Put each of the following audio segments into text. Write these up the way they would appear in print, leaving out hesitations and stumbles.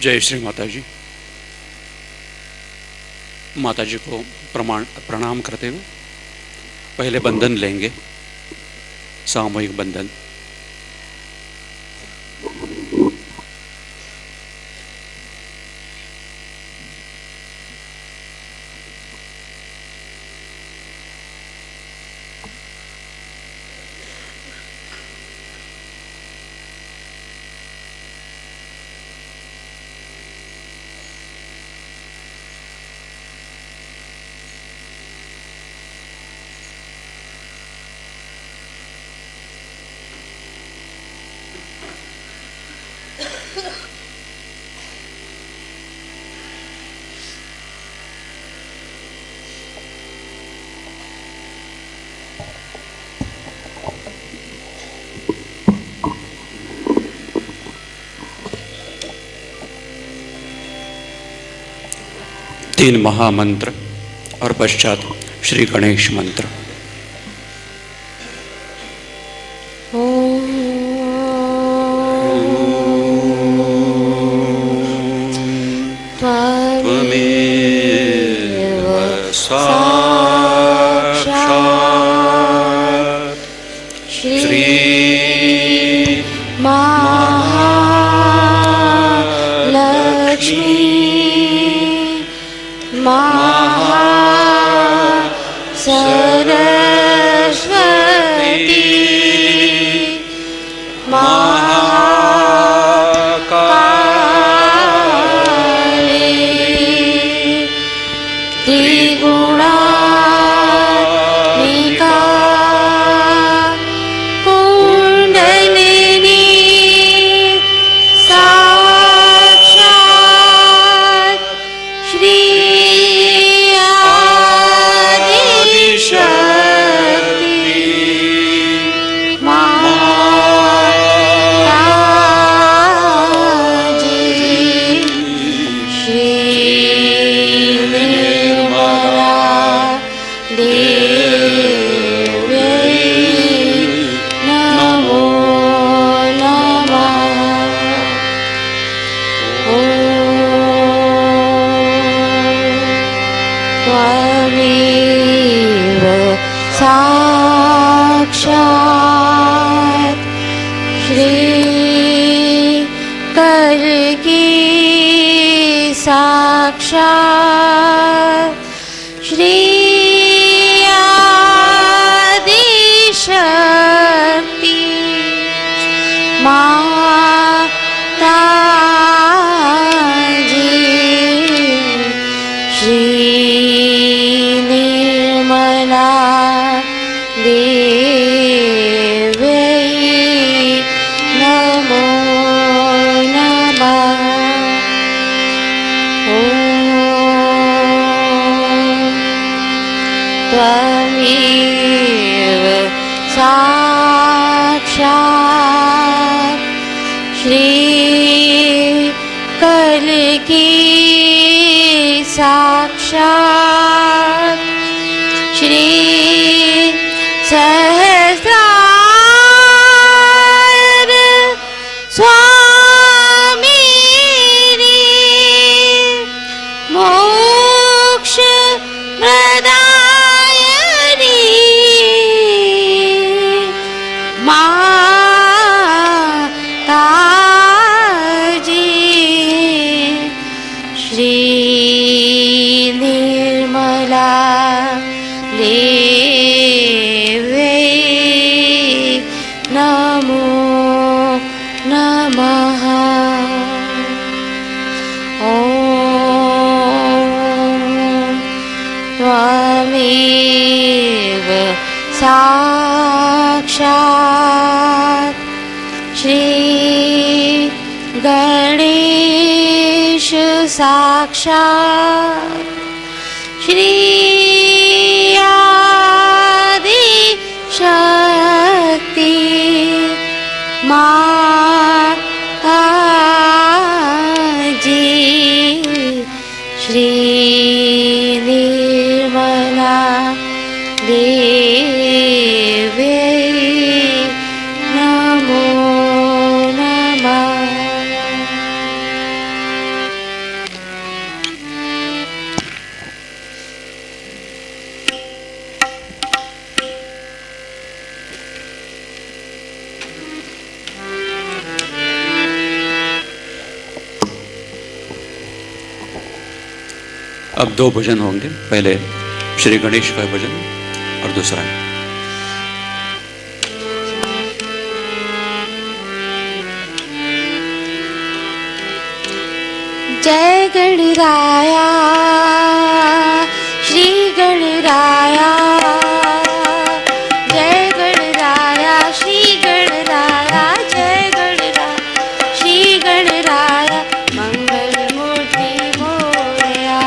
जय श्री माता जी। माता जी को प्रणाम करते हुए पहले बंधन लेंगे, सामूहिक बंधन। तीन महामंत्र और पश्चात श्री गणेश मंत्र। त्वमेव साक्षात् श्री महालक्ष्मी सरस्वती महाकाली त्रिगुणात्मिका कुंडलिनी साक्षात् श्री साक्षात् श्री कल्की साक्षात् श्री आदिशक्ति माताजी श्री निर्मला देवी नमो नमः। त्वमेव साक्षात् श्री कल्की साक्षात् श्री सहस्रार स्वामिनी मोक्ष प्रदायिनी माताजी श्री निर्मला नमो नमः। ॐ त्वमेव साक्षात् श्री गणेश साक्षात् श्री शक्ति माताजी श्री निर्मला देवी नमो नमः। अब दो भजन होंगे, पहले श्री गणेश का भजन और दूसरा जय गणराया श्री गणराया, जय गणराया श्री गणराया, जय गणराया श्री गणराया, मंगल मूर्ति मोरया,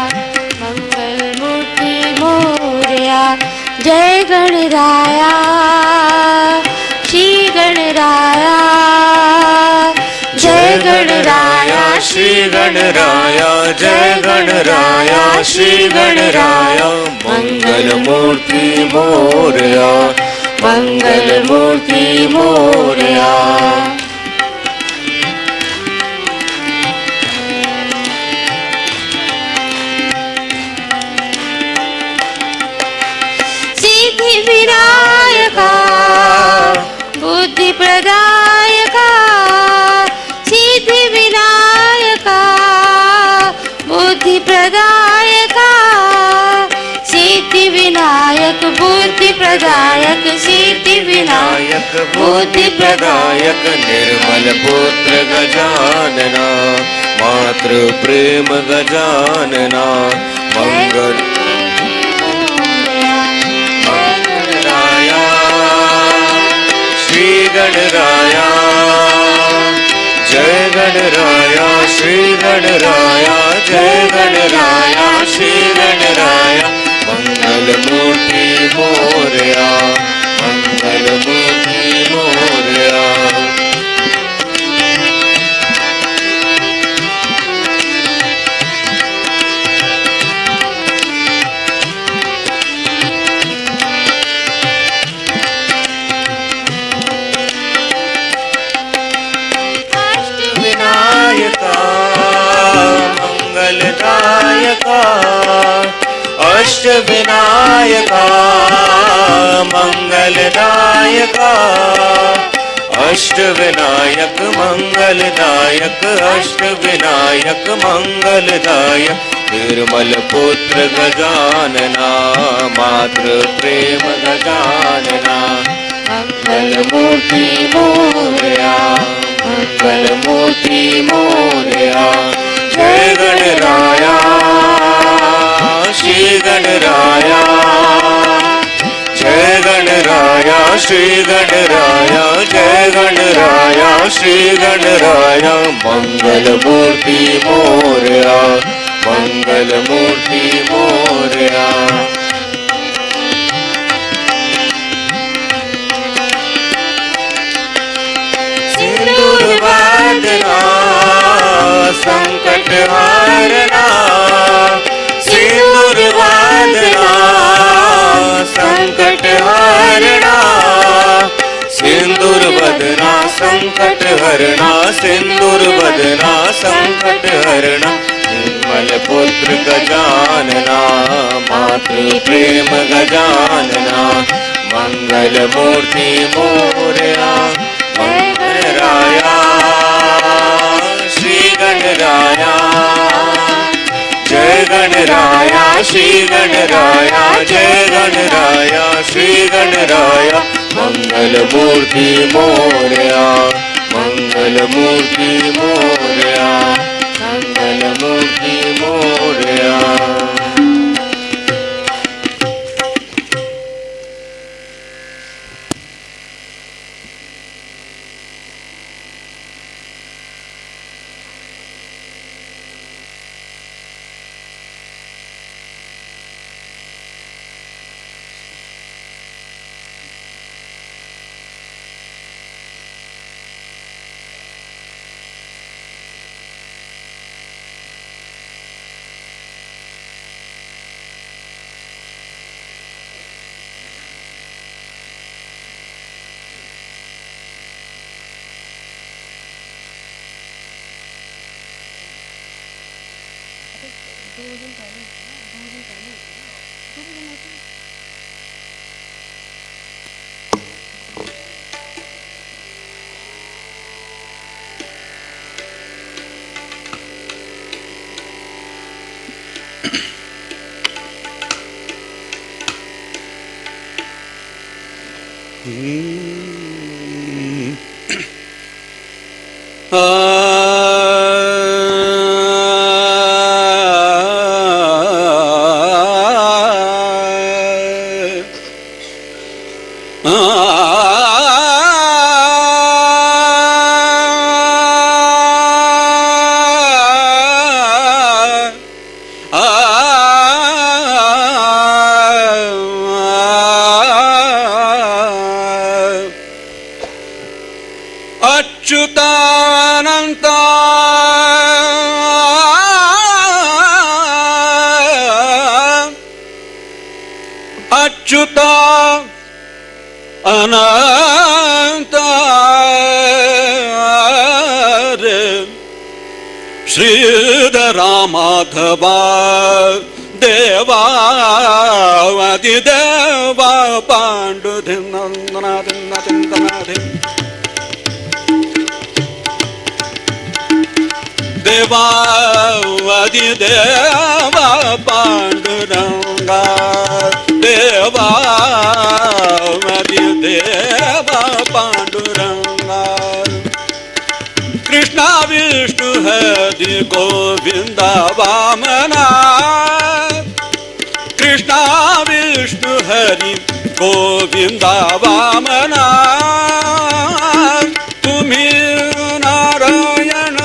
मंगल मूर्ति मोरया, जय गणराया श्री गणराया, जय गणराया श्री गणराया, जय गणराया श्री गणराया, मंगल मूर्ति मोरया, मंगल मूर्ति मोरया। सिद्धि विनायका बुद्धि प्रदायका, सिद्धि विनायका बुद्धि प्रदायका, सिद्धि विनायक बुद्धि प्रदायक, सिद्धि विनायक बुद्धि प्रदायक, निर्मल पुत्र गजानना, मातृ प्रेम गजानना, मंगल गणराया श्री गणराया, जय गणराया श्री गणराया, जय गणराया श्री गणराया, मंगल मूर्ति मोरया, मंगल मूर्ति मोरया। मंगलदायका अष्ट विनायका, मंगलदायका अष्ट विनायक, मंगलदायक अष्ट विनायक, मंगलदायक, निर्मल पुत्र गजानना, मातृ प्रेम गजानना, मंगल मूर्ति मोरया, मंगल मूर्ति मोरया। जय गणराया श्री गणराया, जय गणराया श्री गणराया, जय गणराया श्री गणराया, मंगल मूर्ति मोरया, मंगल मूर्ति मोरया। सिंदूर बांधना संकट हारना, सिंदूर बांधना संकट हारना, सिंदूर बदना संकट हरना, सिंदूर बदना संकट हरना, निर्मल पुत्र गजानना, मातृ प्रेम गजानना, मंगल मूर्ति मोरया, गणराया श्री गणराया, जय गणराया श्री गणराया, जय गणराया श्री गणराया, मंगल मूर्ति मोरया, मंगल मूर्ति मोरया, मंगल मूर्ति मोरया। ಅಚ್ಯುತಾನಂತ ಅಚ್ಯುತ ಅನಂತ ಶ್ರೀಧರ ಮಾಧವ ದೇವಾವತಿ ದೇವ ಪಾಂಡುಧಿನಾಥಿ ದೇವಾವತಿ ದೇವ ಪಾಂಡುರಂಗ ದೇವಾವತಿ ದೇವ ಪಾಂಡುರಂಗ ಕೃಷ್ಣ ವಿಷ್ಣು ಹರಿ ಗೋವಿಂದ ವಾಮನ ಕೃಷ್ಣ ವಿಷ್ಣು ಹರಿ ಗೋವಿಂದ ವಾಮನ ತುಮಿ ನಾರಾಯಣ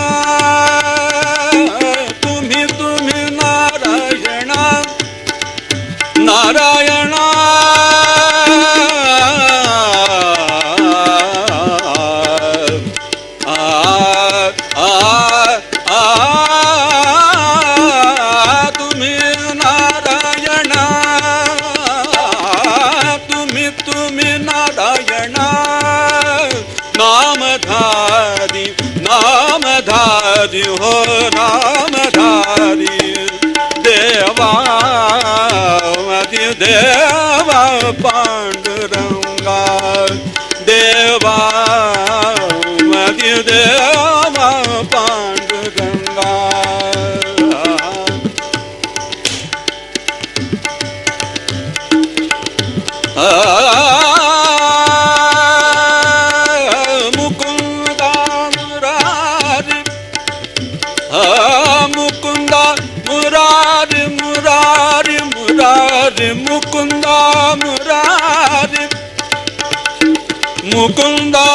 ತುಮಿ ನಾರಾಯಣ ನಾರಾಯಣ नामधारी हो नामधारी देवावति देवा पांडुरंगा देवावति देवा पांडुरंगा मुकुंदा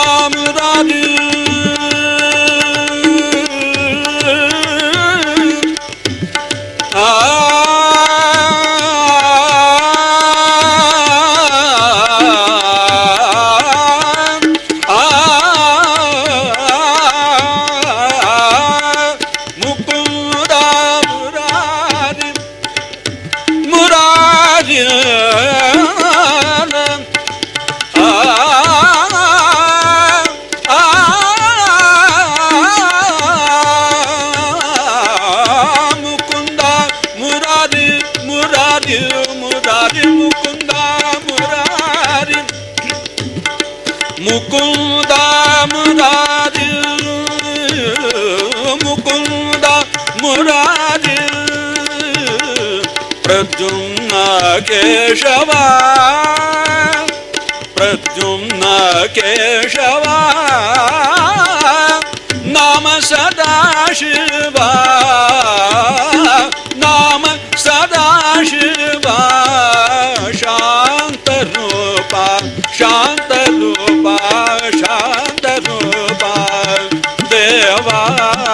मुरारी मुकुंदा मुरारी मुकुंदा मुरारी मुकुंदा मुरारी प्रद्युम्न केशवा प्रद्युम्न केशवा नाम सदाशिवा नाम सदाशिवा शांतरूपा शांतरूपा शांतरूपा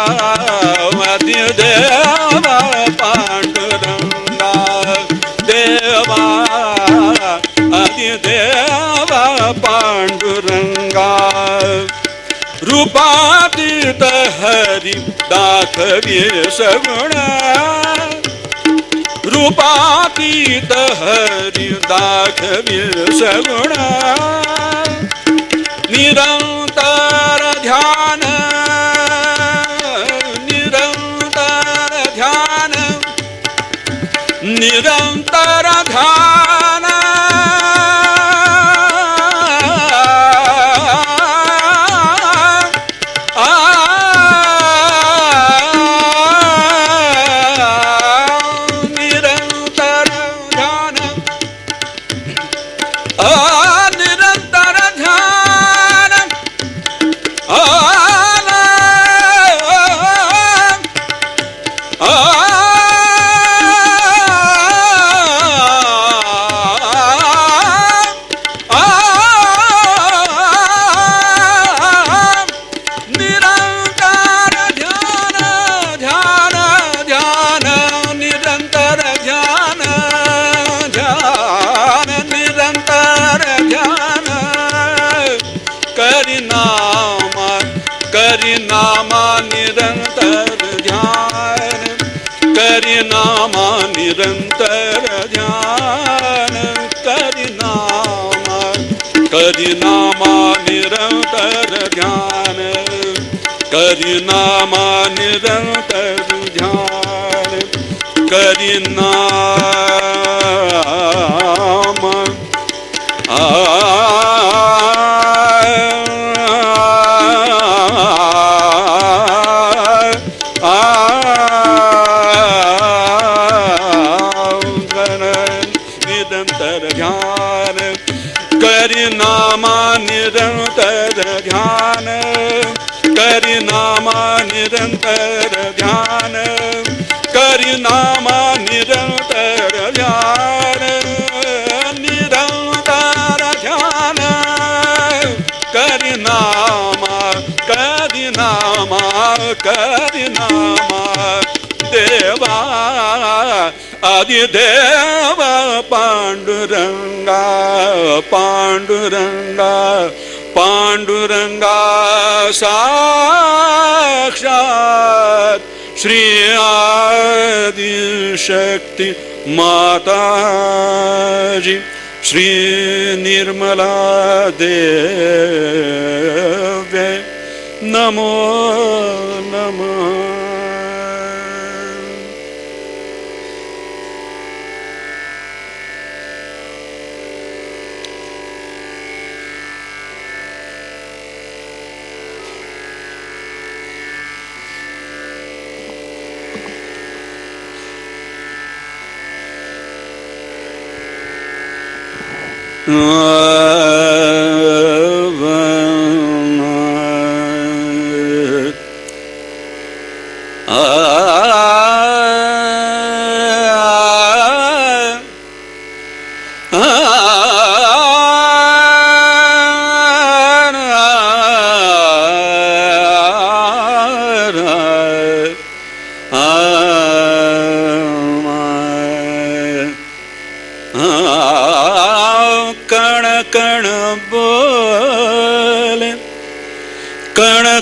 देवावति देवा पांडुरंगा देवावति देवा पांडुरंगा रूपातीत हरि दाखवी सगुण रूपातीत हरि दाखवी सगुण निरंतर ध्यान निरंतर ध्यान निरंतर ध्यान निरंतर ध्यान करि नामा निरंतर ध्यान, करि नामा निरंतर ध्यान, करि नामा निरंतर ध्यान, करि नामा निरंतर ध्यान, करि नामा निरंतर ध्यान, करि नामा निरंतर ध्यान, करि नामा निरंतर ध्यान, करि नामा निरंतर ध्यान, निरंतर ध्यान, करि नामा, करि नामा, करि नामा, देवा आदिदेव पांडुरंगा, पांडुरंगा, पांडुरंगा साक्षात श्री आदि शक्ति माता जी, श्री निर्मला देव्यै नमो नमः।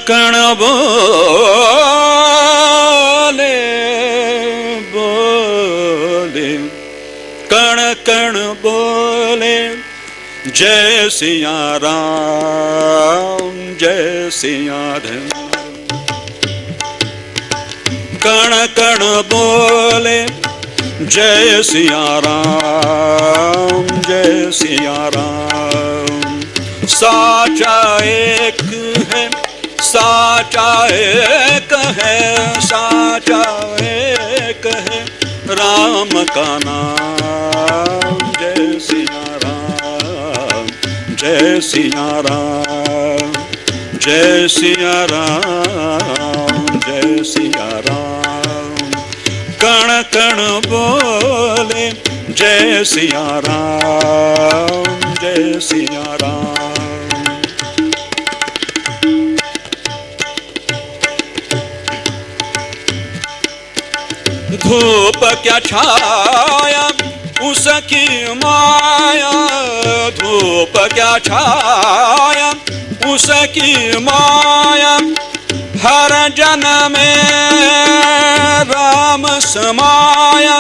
कण बोले बोले, कण कण बोले, जय सिया राम, जय सिया धन। कण कण बोले, जय सिया राम, जय सिया राम। साचा एक है, साचा एक है, साचा एक है, राम का नाम। जय सिया राम, जय सिया राम, जय सिया राम, जय सिया राम। कण कण बोले, जय सिया राम, जय सिया राम। धूप क्या छाया उसकी माया, धूप क्या छाया उसकी माया, हर जन्म में राम समाया,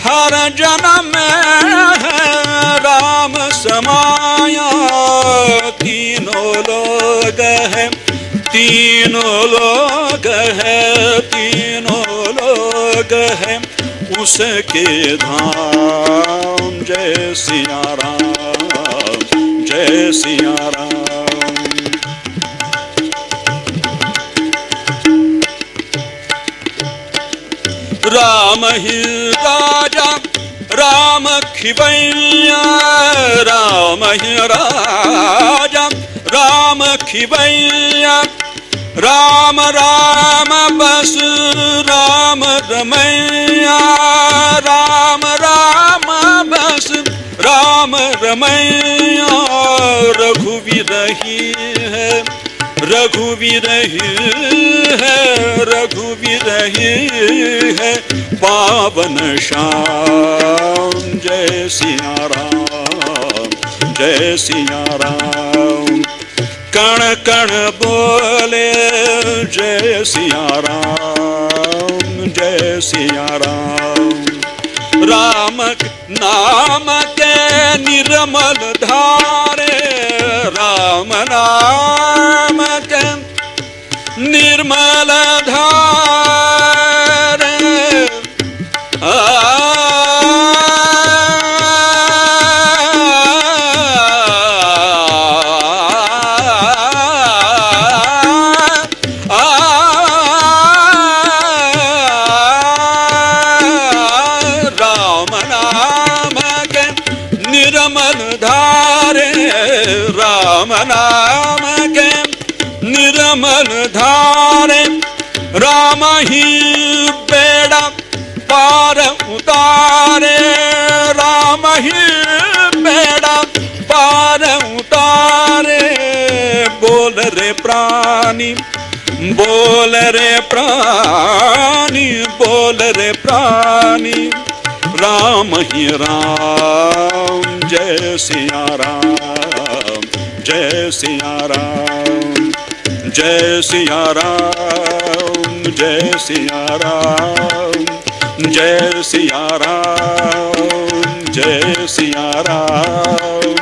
हर जन्म में राम समाया। तीनों लोग हैं, तीनों लोग हैं, तीनों लोग हैं उसके धाम। जय सिया राम, जय सिया राम। राम ही राजा, राम खिवैया, राम ही राजा, राम खिवैया। राम राम बस राम रमैया, राम राम बस राम रमैया। रघुवीर ही है, रघुवीर ही है, रघुवीर ही है पावन श्याम। जय सिया राम, जय सिया राम। कण कण बोले जय सिया राम, जय सिया राम। राम नाम के निर्मल धारे, राम नाम के निर्मल धारे। राम नाम के निर्मल धारे, राम ही बेड़ा पार उतारे, राम ही बेड़ा पार उतारे। बोल रे प्राणी, बोल रे प्राणी, बोल रे प्राणी, राम ही राम, जय सिया राम, जय सिया राम, जय सिया राम, जय सिया राम, जय सिया राम, जय सिया राम,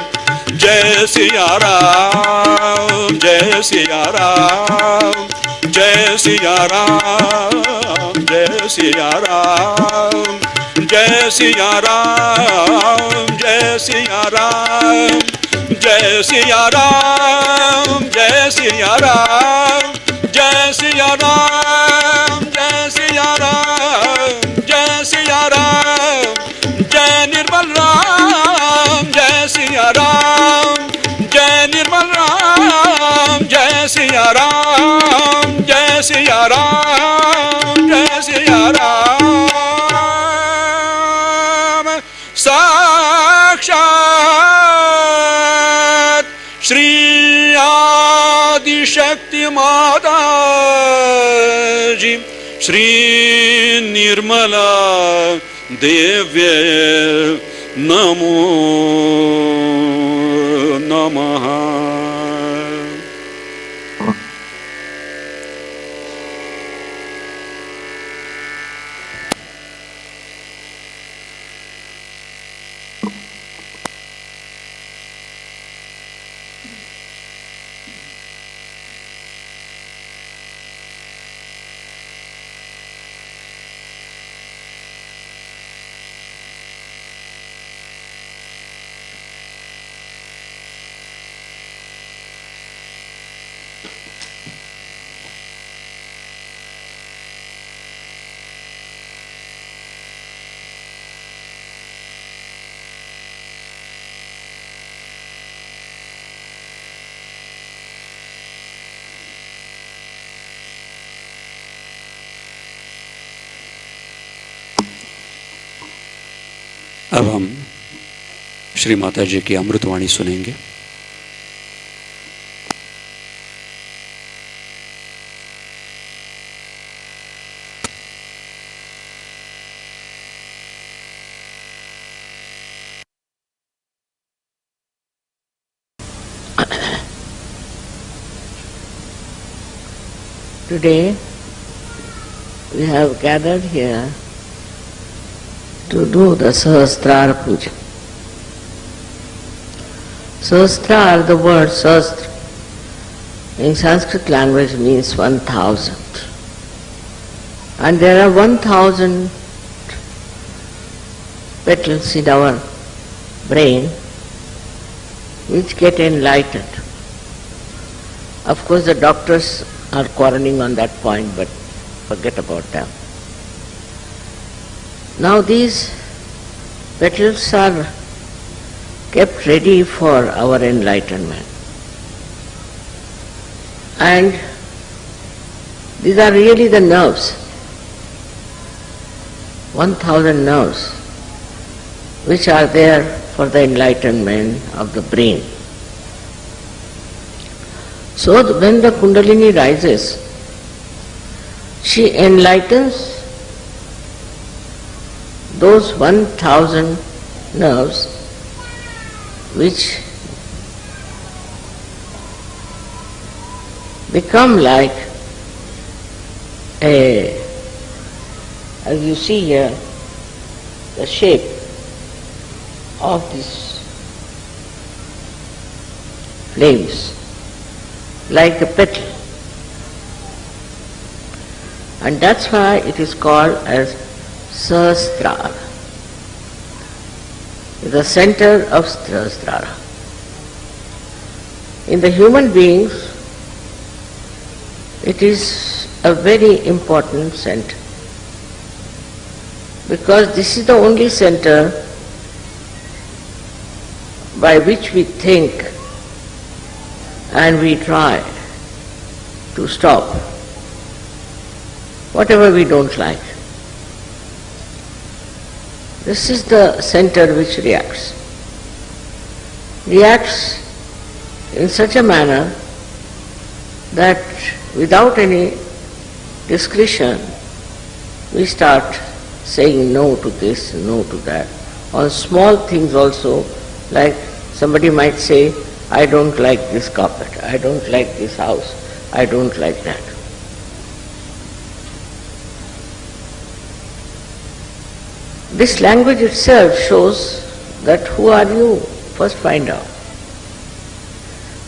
जय सिया राम, जय सिया राम, जय सिया राम, जय सिया राम, जय सिया राम, जय सिया राम, जय सिया राम, जय सिया राम, जय सिया राम, जय सिया राम, जय सिया राम, जय निर्मल राम, जय सिया राम, जय निर्मल राम, जय सिया राम, जय सिया राम, जय सिया राम। साक्षात श्री आदि शक्ति माता जी, श्री निर्मला देव्ये नमो नमः। अब हम श्री माता जी की अमृतवाणी सुनेंगे। Today we have gathered here to do the Sahasrara Puja. Sahasrara, the word Sahasra in Sanskrit language means 1000. And there are 1000 petals in our brain which get enlightened. Of course the doctors are quarreling on that point, but forget about them. Now these petals are kept ready for our enlightenment. And these are really the nerves, 1000 nerves, which are there for the enlightenment of the brain. So when the Kundalini rises, she enlightens those 1000 nerves become like a, as you see here, the shape of these flames, like a petal. And that's why it is called as Sahasrara, the center of Sahasrara. In the human beings, it is a very important center, because this is the only center by which we think and we try to stop whatever we don't like. This is the center which reacts in such a manner that without any discretion we start saying no to this, no to that. On small things also, like somebody might say, I don't like this carpet, I don't like this house, I don't like that. This language itself shows that who are you? First find out.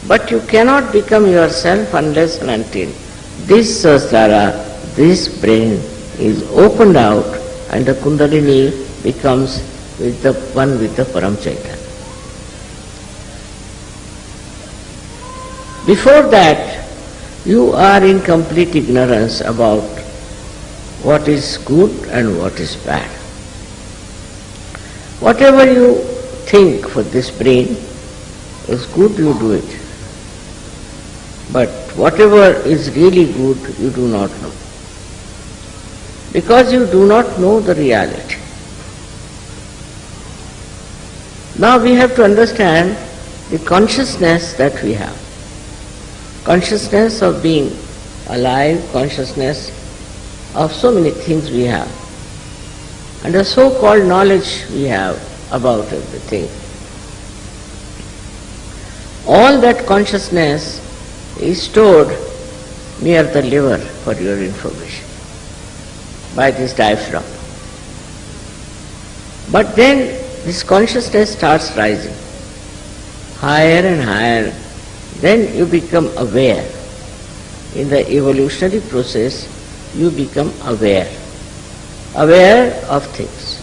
But you cannot become yourself unless and until this Sahasrara, this brain is opened out and the Kundalini becomes with the one with the Param Chaitanya. Before that, you are in complete ignorance about what is good and what is bad. Whatever you think for this brain is good, you do it. But whatever is really good, you do not know. Because you do not know the reality. Now we have to understand the consciousness that we have. Consciousness of being alive, consciousness of so many things we have, and the so-called knowledge we have about everything. All that consciousness is stored near the liver, for your information, by this diaphragm. But then this consciousness starts rising higher and higher. Then you become aware. In the evolutionary process, you become aware of things.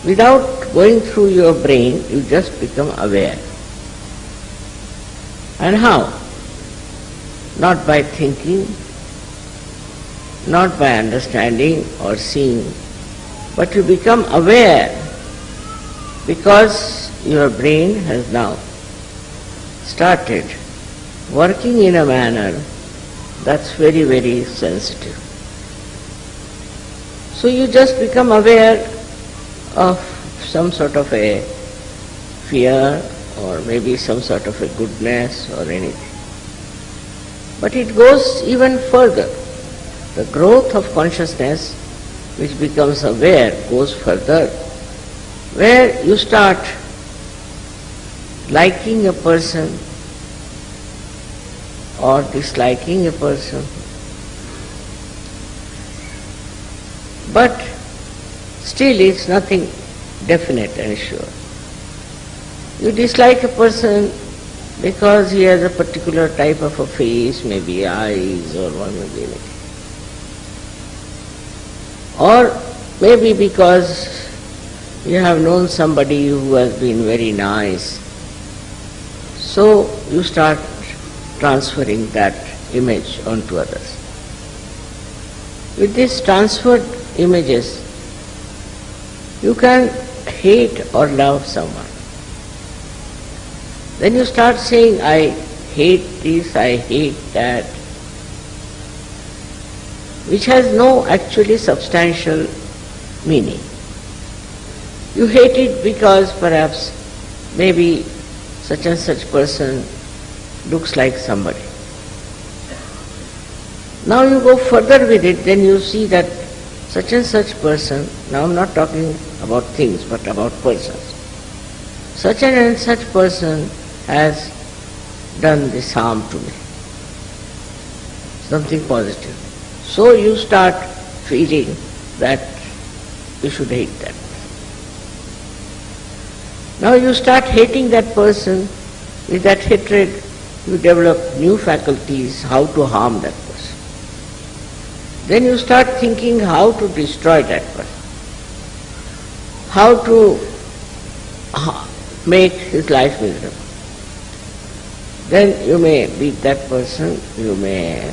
Without going through your brain, you just become aware. And how? Not by thinking, not by understanding or seeing, but you become aware because your brain has now started working in a manner that's very, very sensitive. So you just become aware of some sort of a fear or maybe some sort of a goodness or anything. But it goes even further. The growth of consciousness which becomes aware goes further, where you start liking a person or disliking a person. But still it's nothing definite and sure. You dislike a person because he has a particular type of a face, maybe eyes or one may be anything. Or maybe because you have known somebody who has been very nice, so you start transferring that image onto others. With these transferred images, you can hate or love someone. Then you start saying, I hate this, I hate that, which has no actually substantial meaning. You hate it because perhaps maybe such and such person looks like somebody. Now you go further with it, then you see that such and such person, now I'm not talking about things but about persons, such and such person has done this harm to me. something positive. So you start feeling that you should hate that. Now you start hating that person. With that hatred, you develop new faculties how to harm that person. Then you start thinking how to destroy that person, how to make his life miserable. Then you may beat that person, you may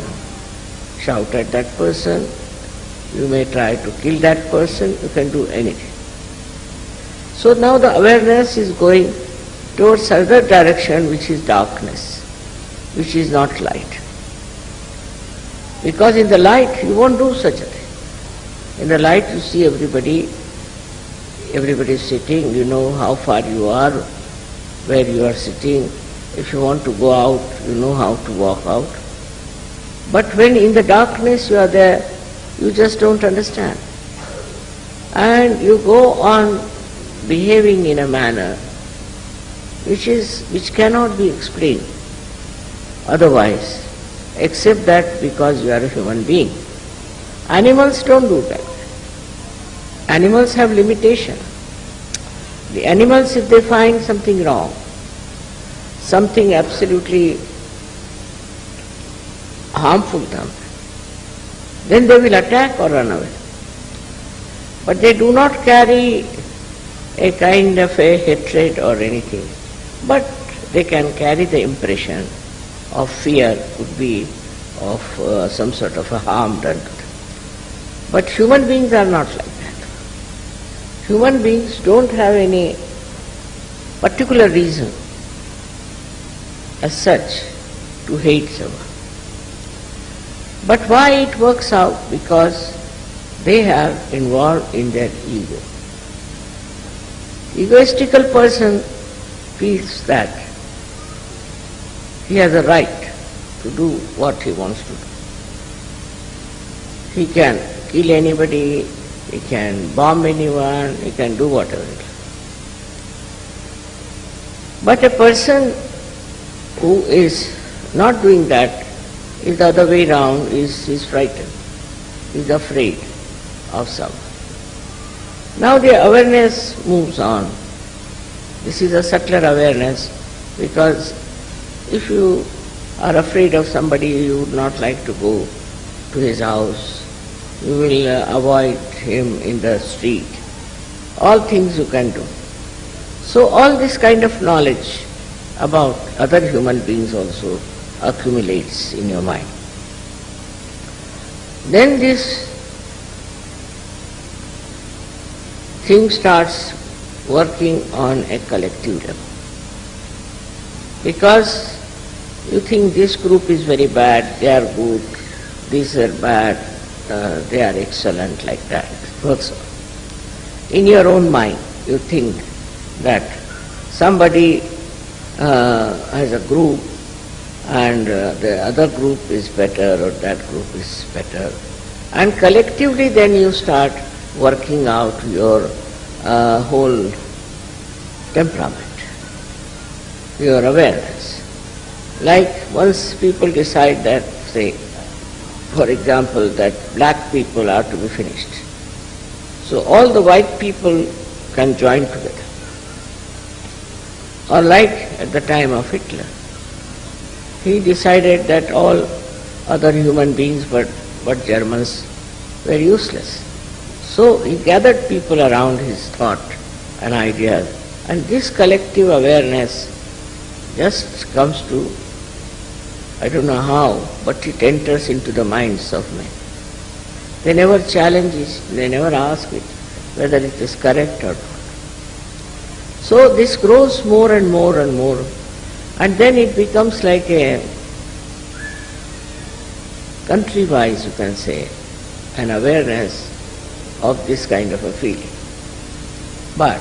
shout at that person, you may try to kill that person, you can do anything. So now the awareness is going towards other direction, which is darkness, which is not light. Because in the light you won't do such a thing. In the light you see everybody is sitting, you know how far you are, where you are sitting. If you want to go out, you know how to walk out. But when in the darkness you are there, you just don't understand. And you go on behaving in a manner which cannot be explained otherwise, except that because you are a human being. Animals don't do that. Animals have limitation. The animals, if they find something wrong, something absolutely harmful to them, then they will attack or run away. But they do not carry a kind of a hatred or anything, but they can carry the impression of fear, could be of some sort of a harm done to them. But human beings are not like that. Human beings don't have any particular reason as such to hate someone. But why it works out? Because they are involved in their ego. Egoistical person feels that he has a right to do what he wants to do. He can kill anybody, he can bomb anyone, he can do whatever. But a person who is not doing that is the other way round, is frightened, is afraid of someone. Now the awareness moves on. This is a subtler awareness, because if you are afraid of somebody, you would not like to go to his house, you will avoid him in the street. All things you can do. So all this kind of knowledge about other human beings also accumulates in your mind. Then this thing starts working on a collective level. Because you think this group is very bad, they are good, these are bad, they are excellent, like that. It works on. In your own mind, you think that somebody has a group and the other group is better or that group is better. And collectively then you start working out your whole temperament, your awareness. Like once people decide that, say, for example, that black people are to be finished, so all the white people can join together. Or like at the time of Hitler, he decided that all other human beings but Germans were useless. So he gathered people around his thought and ideas, and this collective awareness just comes to, I don't know how, but it enters into the minds of men. They never challenge it, they never ask it whether it is correct or not. So this grows more and more and more, and then it becomes like a country-wise, you can say, an awareness of this kind of a feeling. But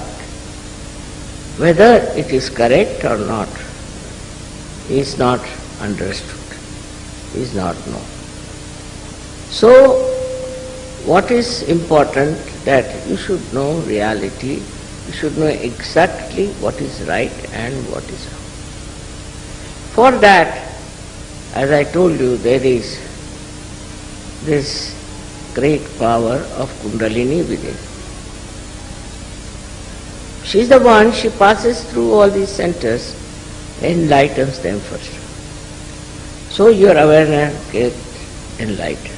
whether it is correct or not is not understood, is not known. So what is important, that you should know reality, you should know exactly what is right and what is wrong. For that, as I told you, there is this great power of Kundalini within. She is the one, she passes through all these centers, enlightens them first. So your awareness gets enlightened.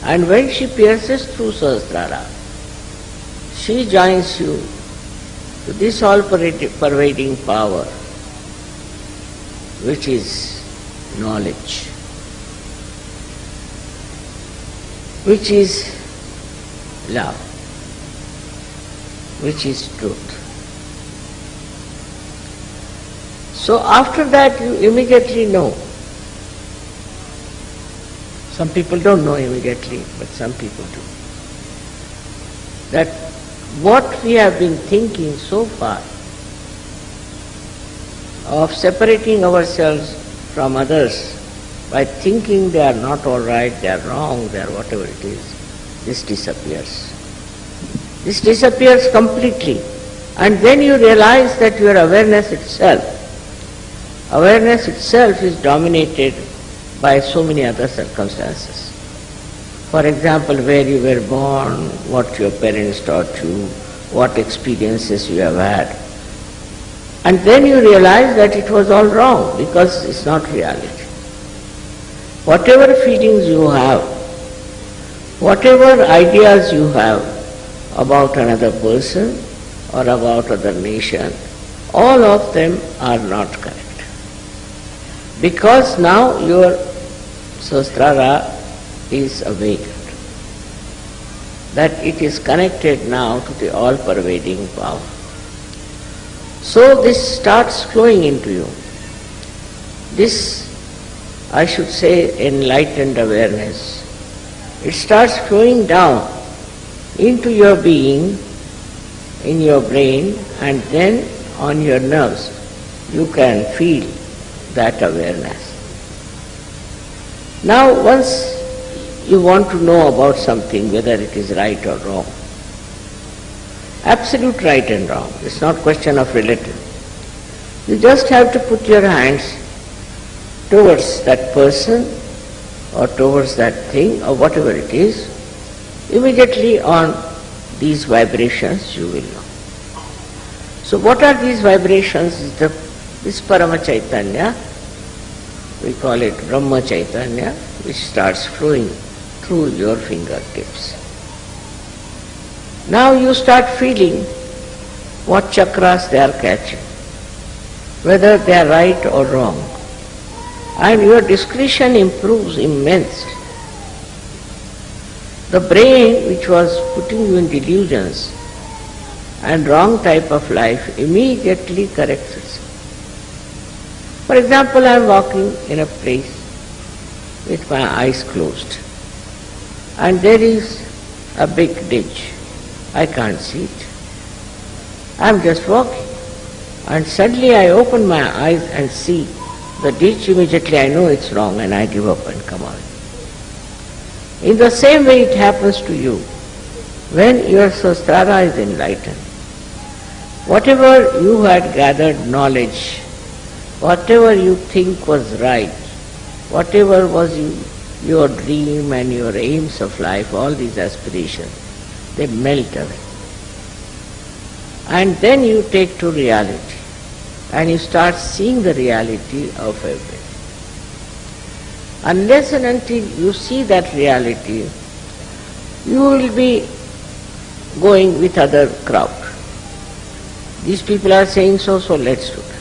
And when she pierces through Sahasrara, she joins you to this all-pervading power, which is knowledge, which is love, which is truth. So after that you immediately know. Some people don't know immediately, but some people do. That what we have been thinking so far of separating ourselves from others by thinking they are not all right, they are wrong, they are whatever it is, this disappears. This disappears completely. And then you realize that your awareness itself is dominated by so many other circumstances. For example, where you were born, what your parents taught you, what experiences you have had. And then you realize that it was all wrong because it's not reality. Whatever feelings you have, whatever ideas you have about another person or about other nation, all of them are not correct. Because now your Sahasrara is awakened, that it is connected now to the all-pervading power. So this starts flowing into you. This, I should say, enlightened awareness. It starts flowing down into your being, in your brain, and then on your nerves. You can feel that awareness. Now once you want to know about something, whether it is right or wrong, absolute right and wrong, it's not question of relative. You just have to put your hands towards that person or towards that thing or whatever it is, immediately on these vibrations you will know. So what are these vibrations? This Parama Chaitanya, we call it Brahma Chaitanya, which starts flowing through your fingertips. Now you start feeling what chakras they are catching, whether they are right or wrong. And your discretion improves immensely. The brain, which was putting you in delusions and wrong type of life, immediately corrects itself. For example, I am walking in a place with my eyes closed, and there is a big ditch. I can't see it. I am just walking, and suddenly I open my eyes and see the ditch. Immediately I know it's wrong and I give up and come out. In the same way it happens to you when your Sahasrara is enlightened. Whatever you had gathered knowledge, whatever you think was right, whatever was your dream and your aims of life, all these aspirations, they melt away. And then you take to reality and you start seeing the reality of everything. Unless and until you see that reality, you will be going with other crowd. These people are saying so, so let's do that.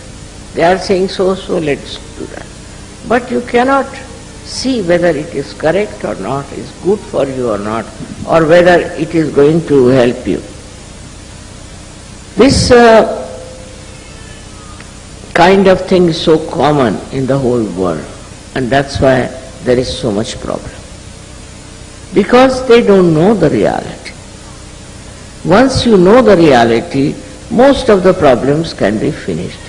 They are saying so, so let's do that. But you cannot see whether it is correct or not, is good for you or not, or whether it is going to help you. This kind of thing is so common in the whole world, and that's why there is so much problem. Because they don't know the reality. Once you know the reality, most of the problems can be finished.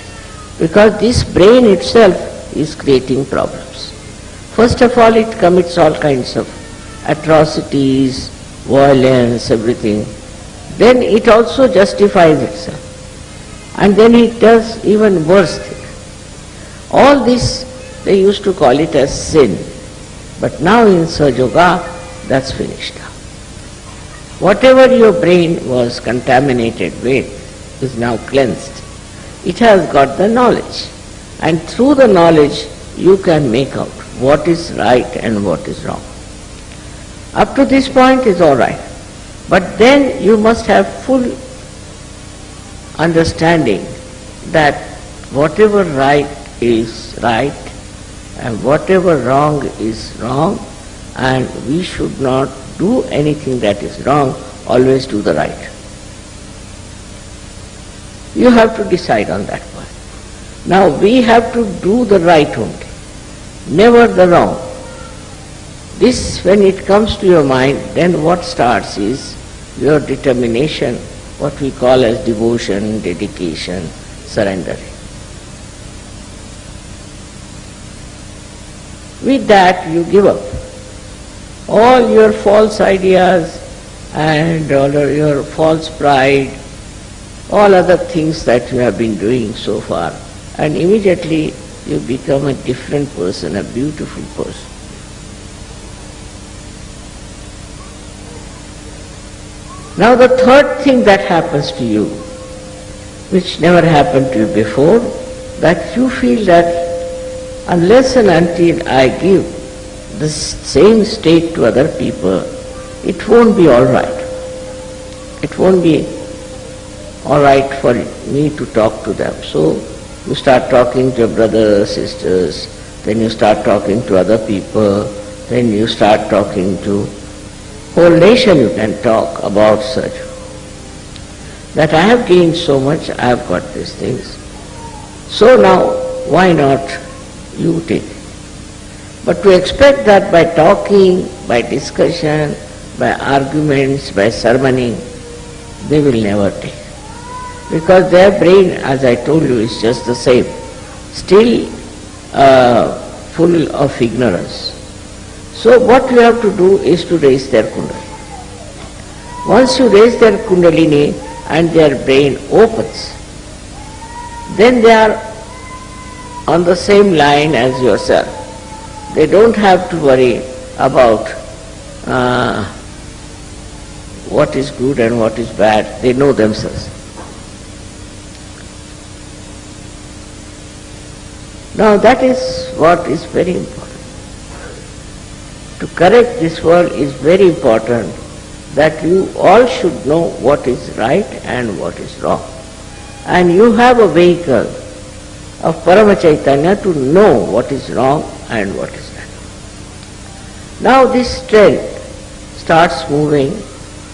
Because this brain itself is creating problems. First of all, it commits all kinds of atrocities, violence, everything. Then it also justifies itself. And then it does even worse things. All this, they used to call it as sin. But now in Sahaja Yoga, that's finished. Whatever your brain was contaminated with is now cleansed. It has got the knowledge. And through the knowledge, you can make out what is right and what is wrong. Up to this point is all right. But then you must have full understanding that whatever right is right and whatever wrong is wrong, and we should not do anything that is wrong, always do the right. You have to decide on that point. Now we have to do the right only, never the wrong. This, when it comes to your mind, then what starts is your determination, what we call as devotion, dedication, surrendering. With that you give up all your false ideas and all your false pride, all other things that you have been doing so far, and immediately you become a different person, a beautiful person. Now the third thing that happens to you, which never happened to you before, that you feel that unless and until I give the same state to other people, it won't be all right. It won't be all right for me to talk to them. So you start talking to your brothers, sisters, then you start talking to other people, then you start talking to whole nation. You can talk about such. That I have gained so much, I have got these things. So now, why not you take it? But to expect that by talking, by discussion, by arguments, by sermoning, they will never take. Because their brain, as I told you, is just the same, still full of ignorance. So what you have to do is to raise their kundalini. Once you raise their kundalini and their brain opens, then they are on the same line as yourself. They don't have to worry about what is good and what is bad. They know themselves. Now that is what is very important. To correct this world is very important, that you all should know what is right and what is wrong. And you have a vehicle of Parama Chaitanya to know what is wrong and what is right. Now this strength starts moving,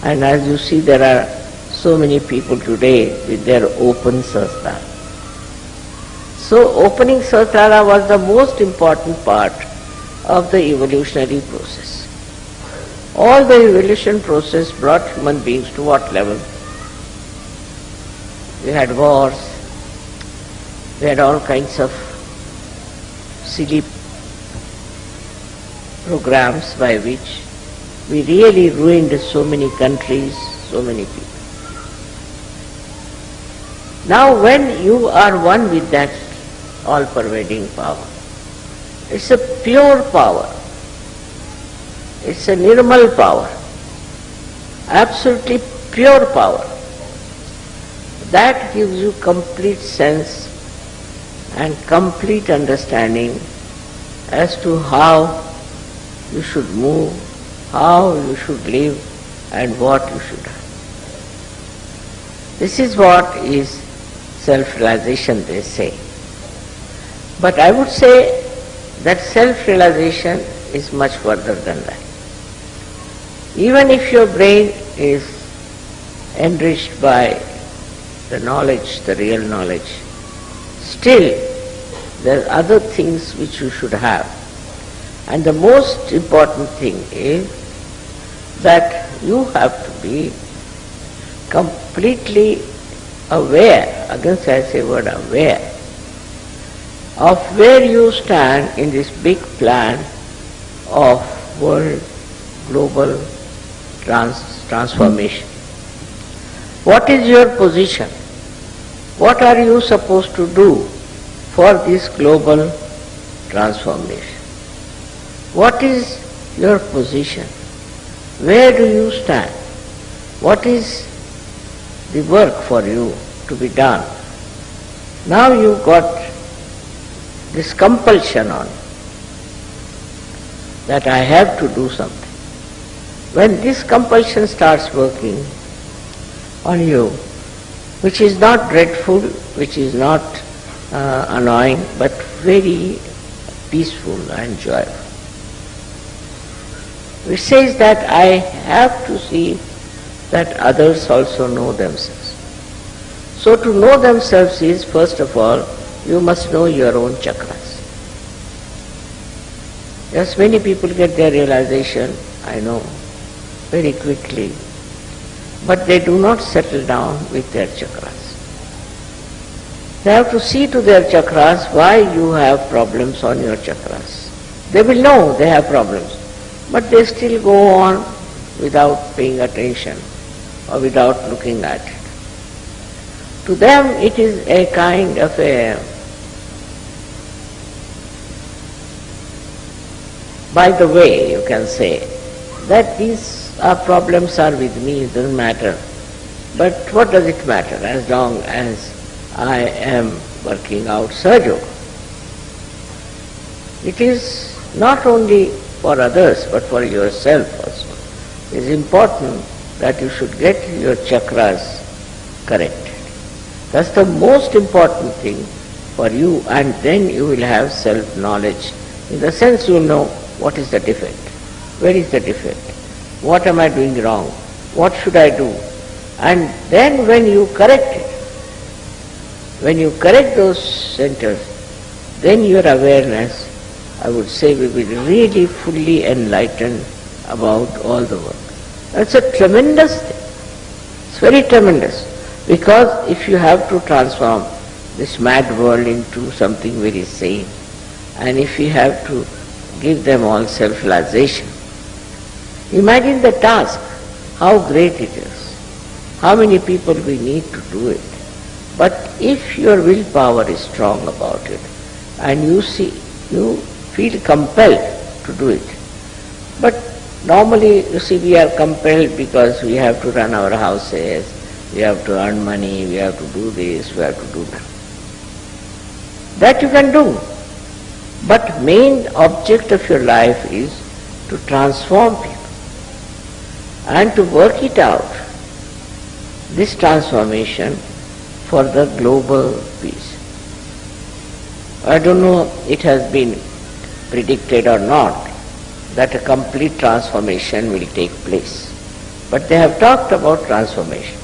and as you see, there are so many people today with their open Sahasrara. So opening Sahasrara was the most important part of the evolutionary process. All the evolution process brought human beings to what level? We had wars, we had all kinds of silly programs by which we really ruined so many countries, so many people. Now when you are one with that all-pervading power, it's a pure power, it's a Nirmal power, absolutely pure power. That gives you complete sense and complete understanding as to how you should move, how you should live, and what you should have. This is what is self-realization, they say. But I would say that self-realization is much further than that. Even if your brain is enriched by the knowledge, the real knowledge, still there are other things which you should have. And the most important thing is that you have to be completely aware, against I say word aware, of where you stand in this big plan of world global transformation. What is your position? What are you supposed to do for this global transformation? what is your position? Where do you stand? What is the work for you to be done? Now you've got this compulsion on you that I have to do something. When this compulsion starts working on you, which is not dreadful, which is not annoying, but very peaceful and joyful. Which says that I have to see that others also know themselves. So to know themselves is, first of all, you must know your own chakras. Yes, many people get their realization, I know, very quickly, but they do not settle down with their chakras. They have to see to their chakras why you have problems on your chakras. They will know they have problems, but they still go on without paying attention or without looking at it. To them it is a kind of a, by the way, you can say, that these problems are with me, it doesn't matter. But what does it matter as long as I am working out Sahaja Yoga? It is not only for others but for yourself also. It is important that you should get your chakras corrected. That's the most important thing for you, and then you will have self-knowledge. In the sense you will know what is the defect, where is the defect, what am I doing wrong, what should I do. And then when you correct it, when you correct those centers, then your awareness, I would say, will be really fully enlightened about all the work. That's a tremendous thing. It's very tremendous. Because if you have to transform this mad world into something very sane, and if you have to give them all self-realization, imagine the task, how great it is, how many people we need to do it. But if your willpower is strong about it, and you feel compelled to do it. But normally, you see, we are compelled because we have to run our houses, we have to earn money, we have to do this, we have to do that. That you can do. But main object of your life is to transform people and to work it out, this transformation for the global peace. I don't know it has been predicted or not that a complete transformation will take place. But they have talked about transformation.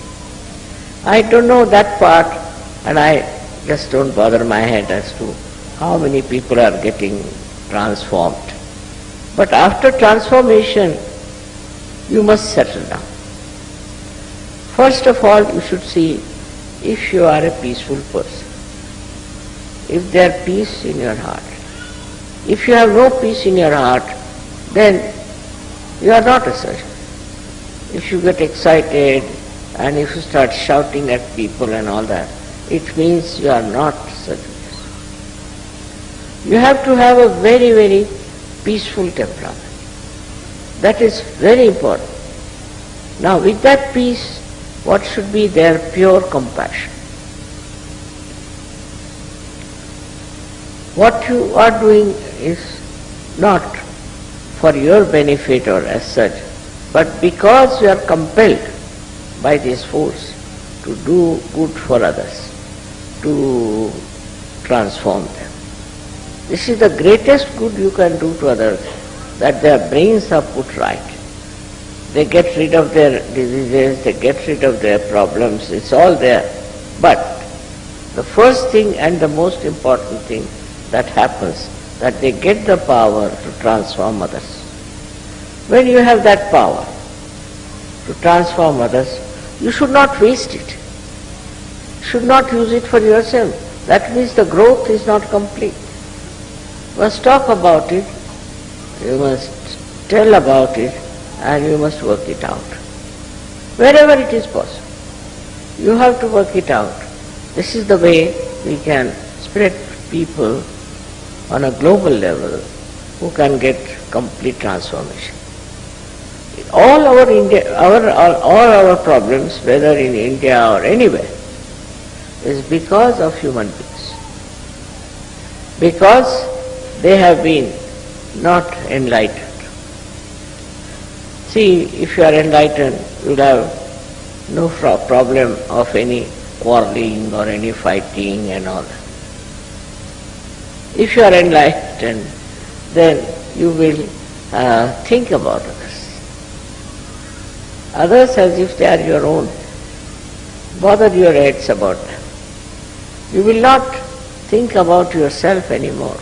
I don't know that part, and I just don't bother my head as to how many people are getting transformed. But after transformation, you must settle down. First of all, you should see if you are a peaceful person, if there is peace in your heart. If you have no peace in your heart, then you are not a surgeon. If you get excited and if you start shouting at people and all that, it means you are not surgeon. You have to have a very, very peaceful temperament. That is very important. Now with that peace, what should be there? Pure compassion. What you are doing is not for your benefit or as such, but because you are compelled by this force to do good for others, to transform them. This is the greatest good you can do to others, that their brains are put right. They get rid of their diseases, they get rid of their problems, it's all there. But the first thing and the most important thing that happens, that they get the power to transform others. When you have that power to transform others, you should not waste it. You should not use it for yourself. That means the growth is not complete. You must talk about it, you must tell about it, and you must work it out. Wherever it is possible, you have to work it out. This is the way we can spread people on a global level who can get complete transformation. All our problems, whether in India or anywhere, is because of human beings. Because they have been not enlightened. See, if you are enlightened, you will have no problem of any quarreling or any fighting and all that. If you are enlightened, then you will think about others. Others as if they are your own. Bother your heads about them. You will not think about yourself anymore.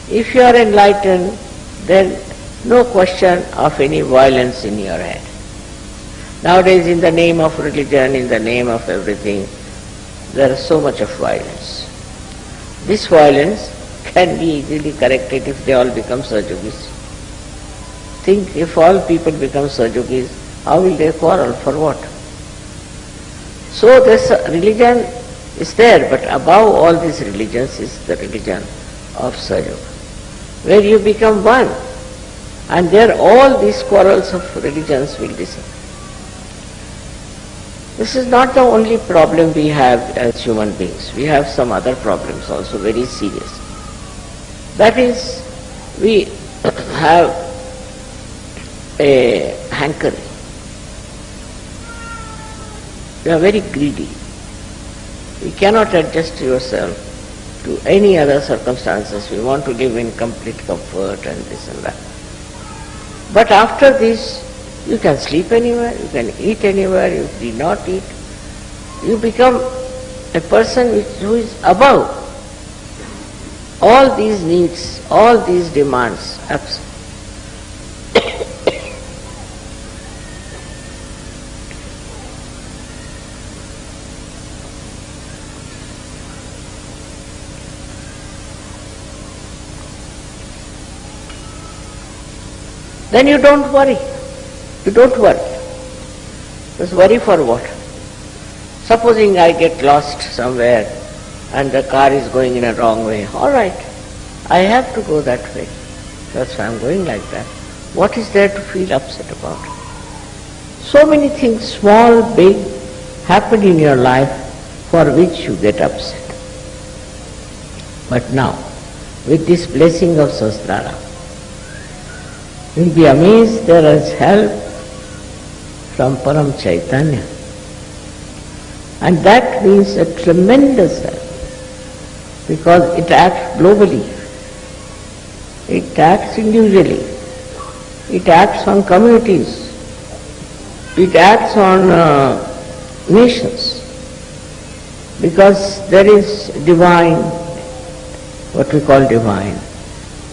If you are enlightened, then no question of any violence in your head. Nowadays, in the name of religion, in the name of everything, there is so much of violence. This violence can be easily corrected if they all become Sahajogis. Think, if all people become Sahajogis, how will they quarrel? For what? So this religion is there, but above all these religions is the religion of Sahajoga, where you become one, and there all these quarrels of religions will disappear. This is not the only problem we have as human beings. We have some other problems also, very serious. That is, we have a hankering. You are very greedy. You cannot adjust yourself to any other circumstances. We want to live in complete comfort and this and that. But after this, you can sleep anywhere, you can eat anywhere, you need not eat. You become a person who is above all these needs, all these demands, absent. Then you don't worry. You don't worry. Just worry for what? Supposing I get lost somewhere and the car is going in a wrong way. All right, I have to go that way. That's why I'm going like that. What is there to feel upset about? So many things, small, big, happen in your life for which you get upset. But now, with this blessing of Sahasrara, you'll be amazed there is help from Param Chaitanya. And that means a tremendous help, because it acts globally, it acts individually, it acts on communities, it acts on nations, because there is divine, what we call divine,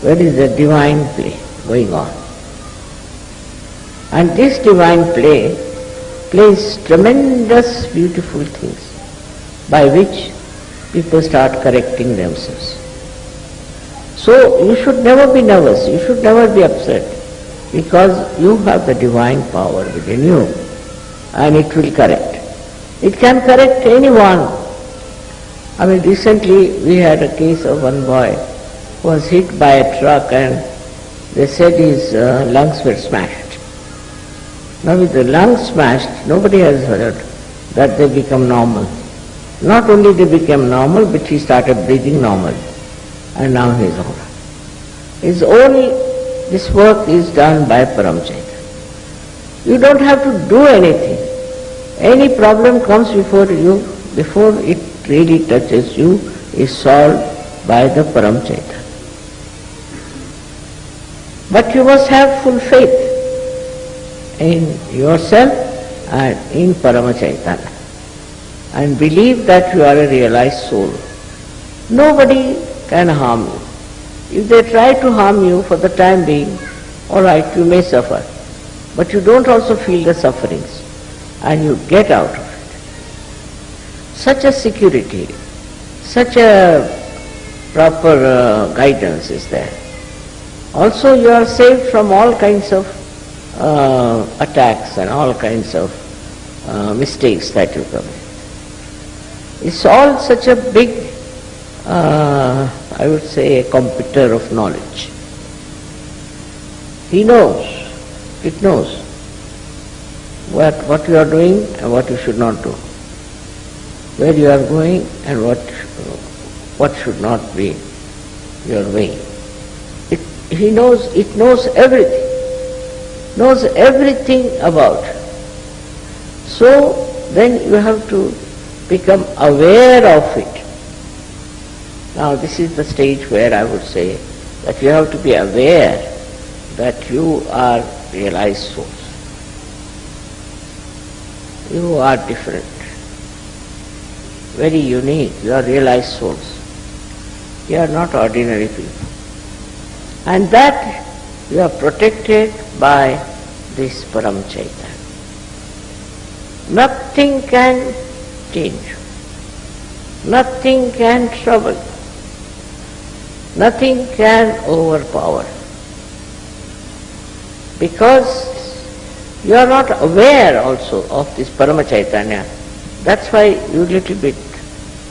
there is a divine play going on. And this divine play plays tremendous beautiful things by which people start correcting themselves. So you should never be nervous, you should never be upset, because you have the divine power within you and it will correct. It can correct anyone. I mean, recently we had a case of one boy who was hit by a truck and they said his lungs were smashed. Now with the lungs smashed, nobody has heard that they become normal. Not only they became normal, but he started breathing normal. And now he is all right. This work is done by Param Chaitanya. You don't have to do anything. Any problem comes before you, before it really touches you, is solved by the Param Chaitanya. But you must have full faith in yourself and in Parama Chaitanya, and believe that you are a realized soul. Nobody can harm you. If they try to harm you for the time being, all right, you may suffer, but you don't also feel the sufferings, and you get out of it. Such a security, such a proper guidance is there. Also you are saved from all kinds of attacks and all kinds of mistakes that you commit. It's all such a big I would say, a computer of knowledge. He knows, it knows what you are doing and what you should not do, where you are going and what should not be your way. It knows everything about. So then you have to become aware of it. Now this is the stage where I would say that you have to be aware that you are realized souls. You are different, very unique. You are realized souls. You are not ordinary people. And that you are protected by this Param Chaitanya. Nothing can change you. Nothing can trouble you. Nothing can overpower. Because you are not aware also of this Parama Chaitanya. That's why you little bit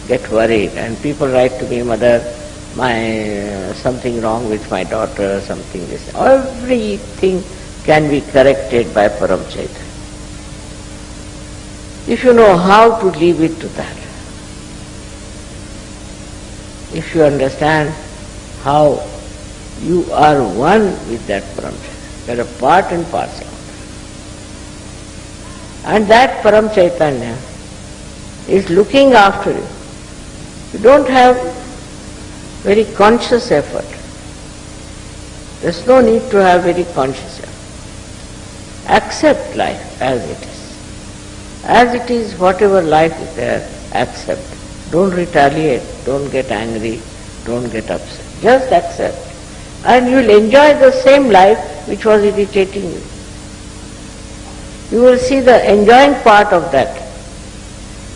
get worried and people write to me, Mother, something wrong with my daughter, something this. Everything can be corrected by Param Chaitanya. If you know how to leave it to that, if you understand how you are one with that Param Chaitanya, you are a part and parcel. And that Param Chaitanya is looking after you. You don't have very conscious effort. There's no need to have very conscious effort. Accept life as it is. As it is, whatever life is there, accept. Don't retaliate, don't get angry, don't get upset. Just accept. And you will enjoy the same life which was irritating you. You will see the enjoying part of that.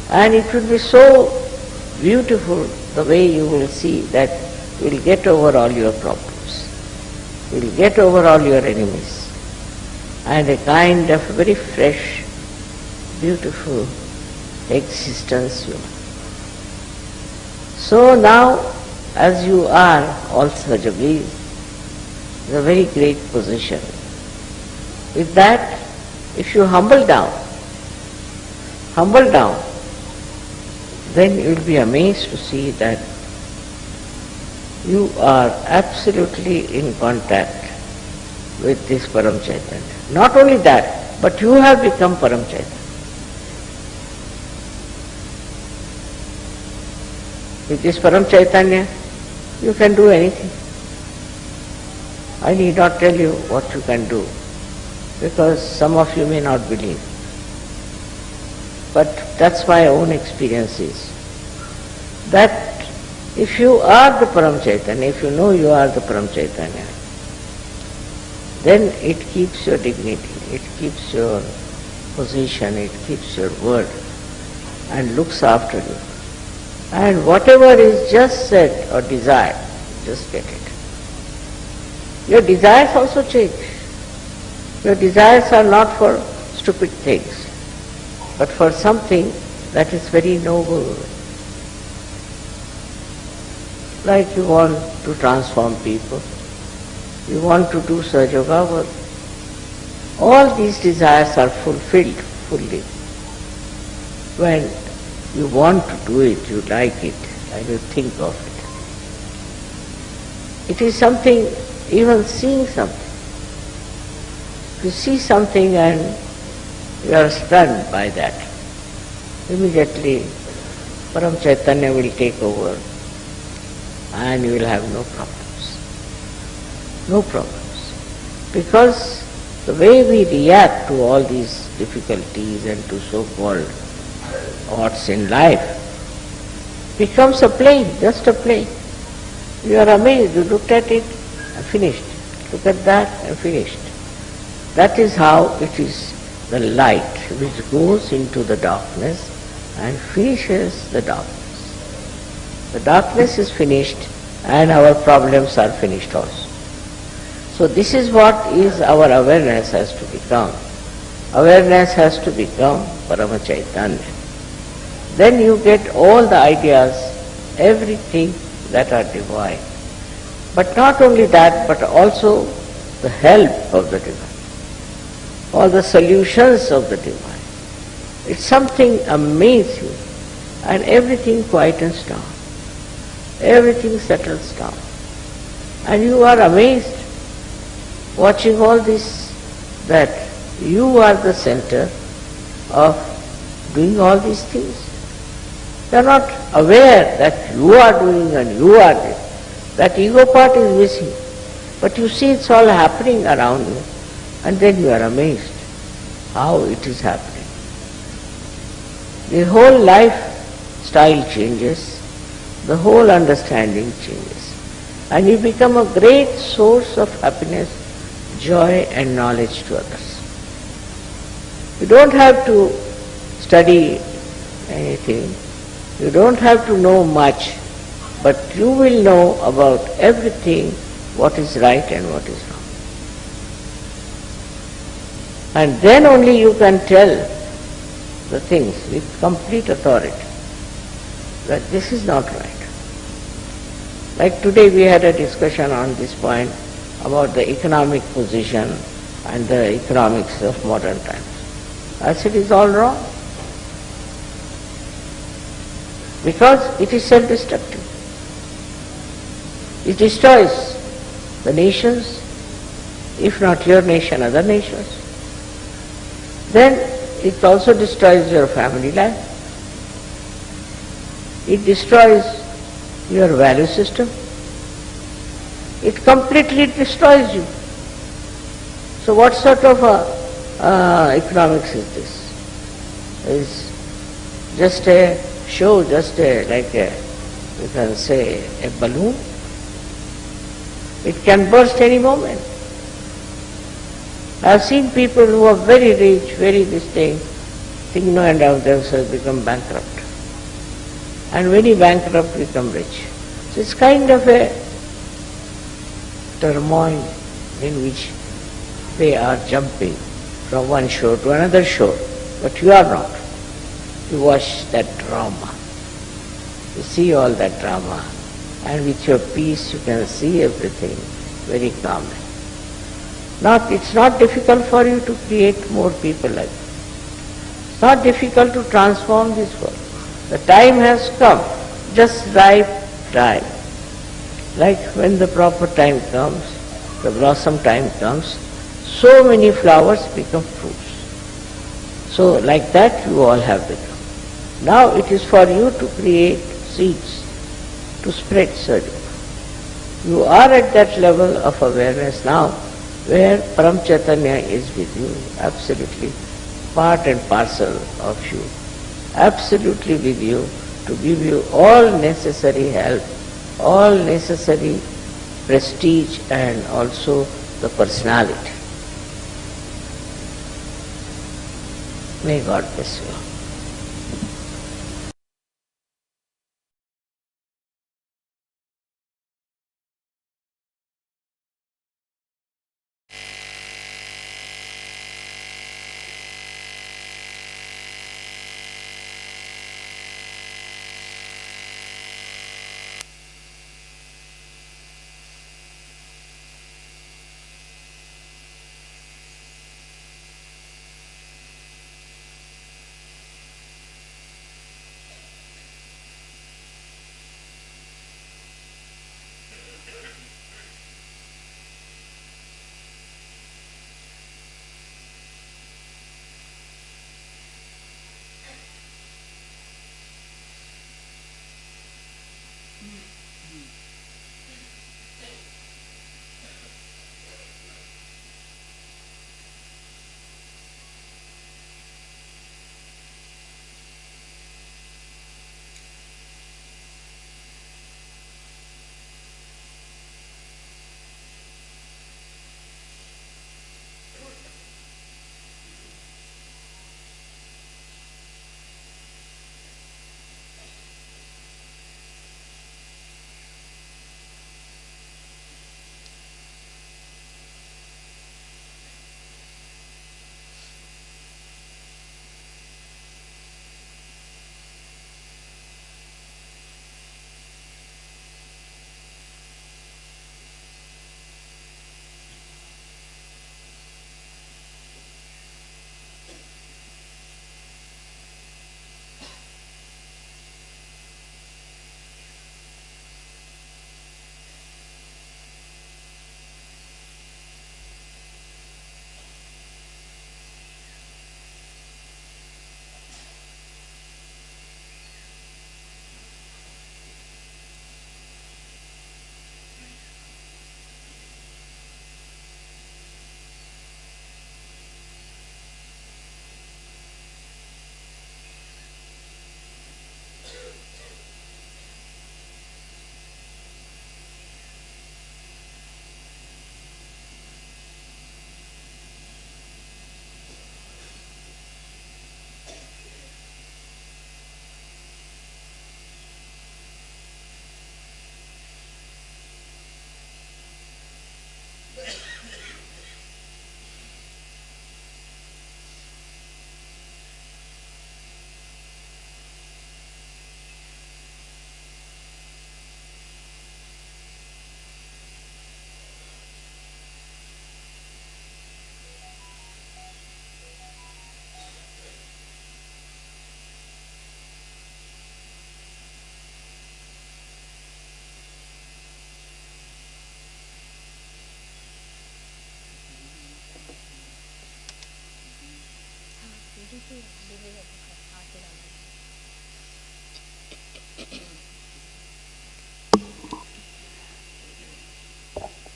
And it will be so beautiful the way you will see that you will get over all your problems. You will get over all your enemies. And a kind of very fresh, beautiful existence you have. So now, as you are all Sajabis, it's a very great position. With that, if you humble down, then you will be amazed to see that you are absolutely in contact with this Param Chaitanya. Not only that, but you have become Param Chaitanya. With this Param Chaitanya, you can do anything. I need not tell you what you can do, because some of you may not believe. But that's my own experience is that if you are the Param Chaitanya, if you know you are the Param Chaitanya, then it keeps your dignity, it keeps your position, it keeps your word and looks after you. And whatever is just said or desired, just get it. Your desires also change. Your desires are not for stupid things, but for something that is very noble. Like you want to transform people, you want to do Sahaja work. All these desires are fulfilled fully when you want to do it, you like it, and you think of it. It is something, even seeing something. You see something and you are stunned by that. Immediately Param Chaitanya will take over and you will have no problems. No problems. Because the way we react to all these difficulties and to so-called odds in life becomes a plane, just a plane. You are amazed, you looked at it and finished. Look at that and finished. That is how it is the light which goes into the darkness and finishes the darkness. The darkness is finished and our problems are finished also. So this is what is our awareness has to become. Awareness has to become Parama Chaitanya. Then you get all the ideas, everything that are divine. But not only that, but also the help of the divine, all the solutions of the divine. It's something amazing, and everything quietens down. Everything settles down. And you are amazed watching all this, that you are the center of doing all these things. You are not aware that you are doing and you are there. That ego part is missing. But you see it's all happening around you, and then you are amazed how it is happening. The whole lifestyle changes, the whole understanding changes, and you become a great source of happiness, joy and knowledge to others. You don't have to study anything, you don't have to know much, but you will know about everything what is right and what is wrong. And then only you can tell the things with complete authority that this is not right. Like today we had a discussion on this point about the economic position and the economics of modern times. I said it's all wrong, because it is self-destructive. It destroys the nations, if not your nation, other nations. Then it also destroys your family life. It destroys your value system. It completely destroys you. So what sort of economics is this? It's just a show, just like you can say, a balloon. It can burst any moment. I have seen people who are very rich, very distinct, think no end of themselves, become bankrupt. And many bankrupt become rich. So it's kind of a turmoil in which they are jumping from one shore to another shore. But you are not. You watch that drama. You see all that drama. And with your peace you can see everything very calmly. It's not difficult for you to create more people like that. It's not difficult to transform this world. The time has come, just right time. Like when the proper time comes, the blossom time comes, so many flowers become fruits. So like that you all have become. Now it is for you to create seeds, to spread seed. You are at that level of awareness now, where Param Chaitanya is with you, absolutely part and parcel of you, absolutely with you, to give you all necessary help, all necessary prestige and also the personality. May God bless you.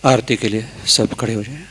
आरती के लिए सब खड़े हो जाएं।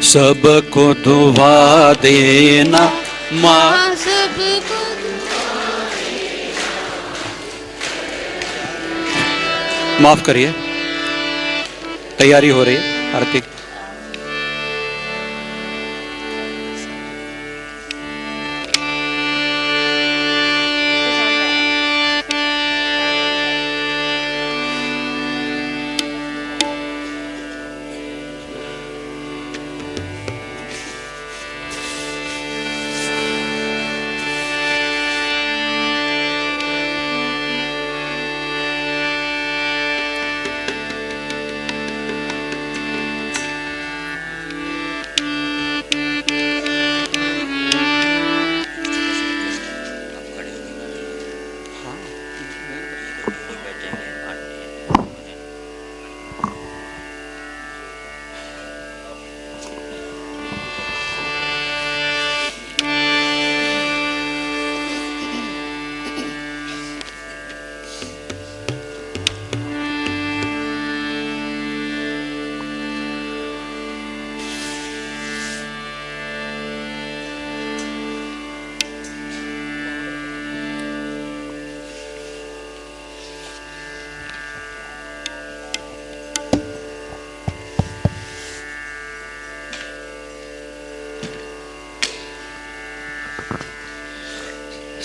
सबको दुआ देना माँ, सबको माफ करिए, तैयारी हो रही है आरती की।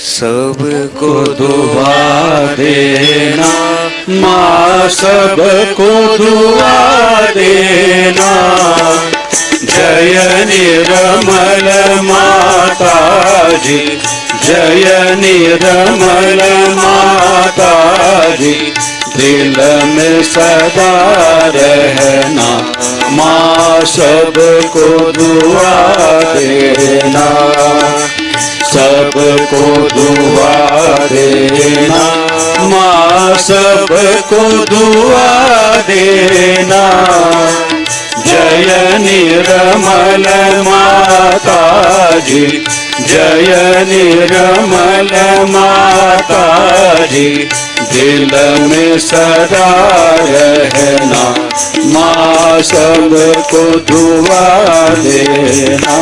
सबको दुआ देना माँ, सबको दुआ देना। जय निर्मल माता जी, जय निर्मल माता जी। दिल में सदा रहना माँ, सबको दुआ देना। सबको दुआ देना माँ, सबको दुआ देना। जय निर्मल माता जी, जय निर्मल माता जी। दिल में सदा रहना माँ, सबको दुआ देना।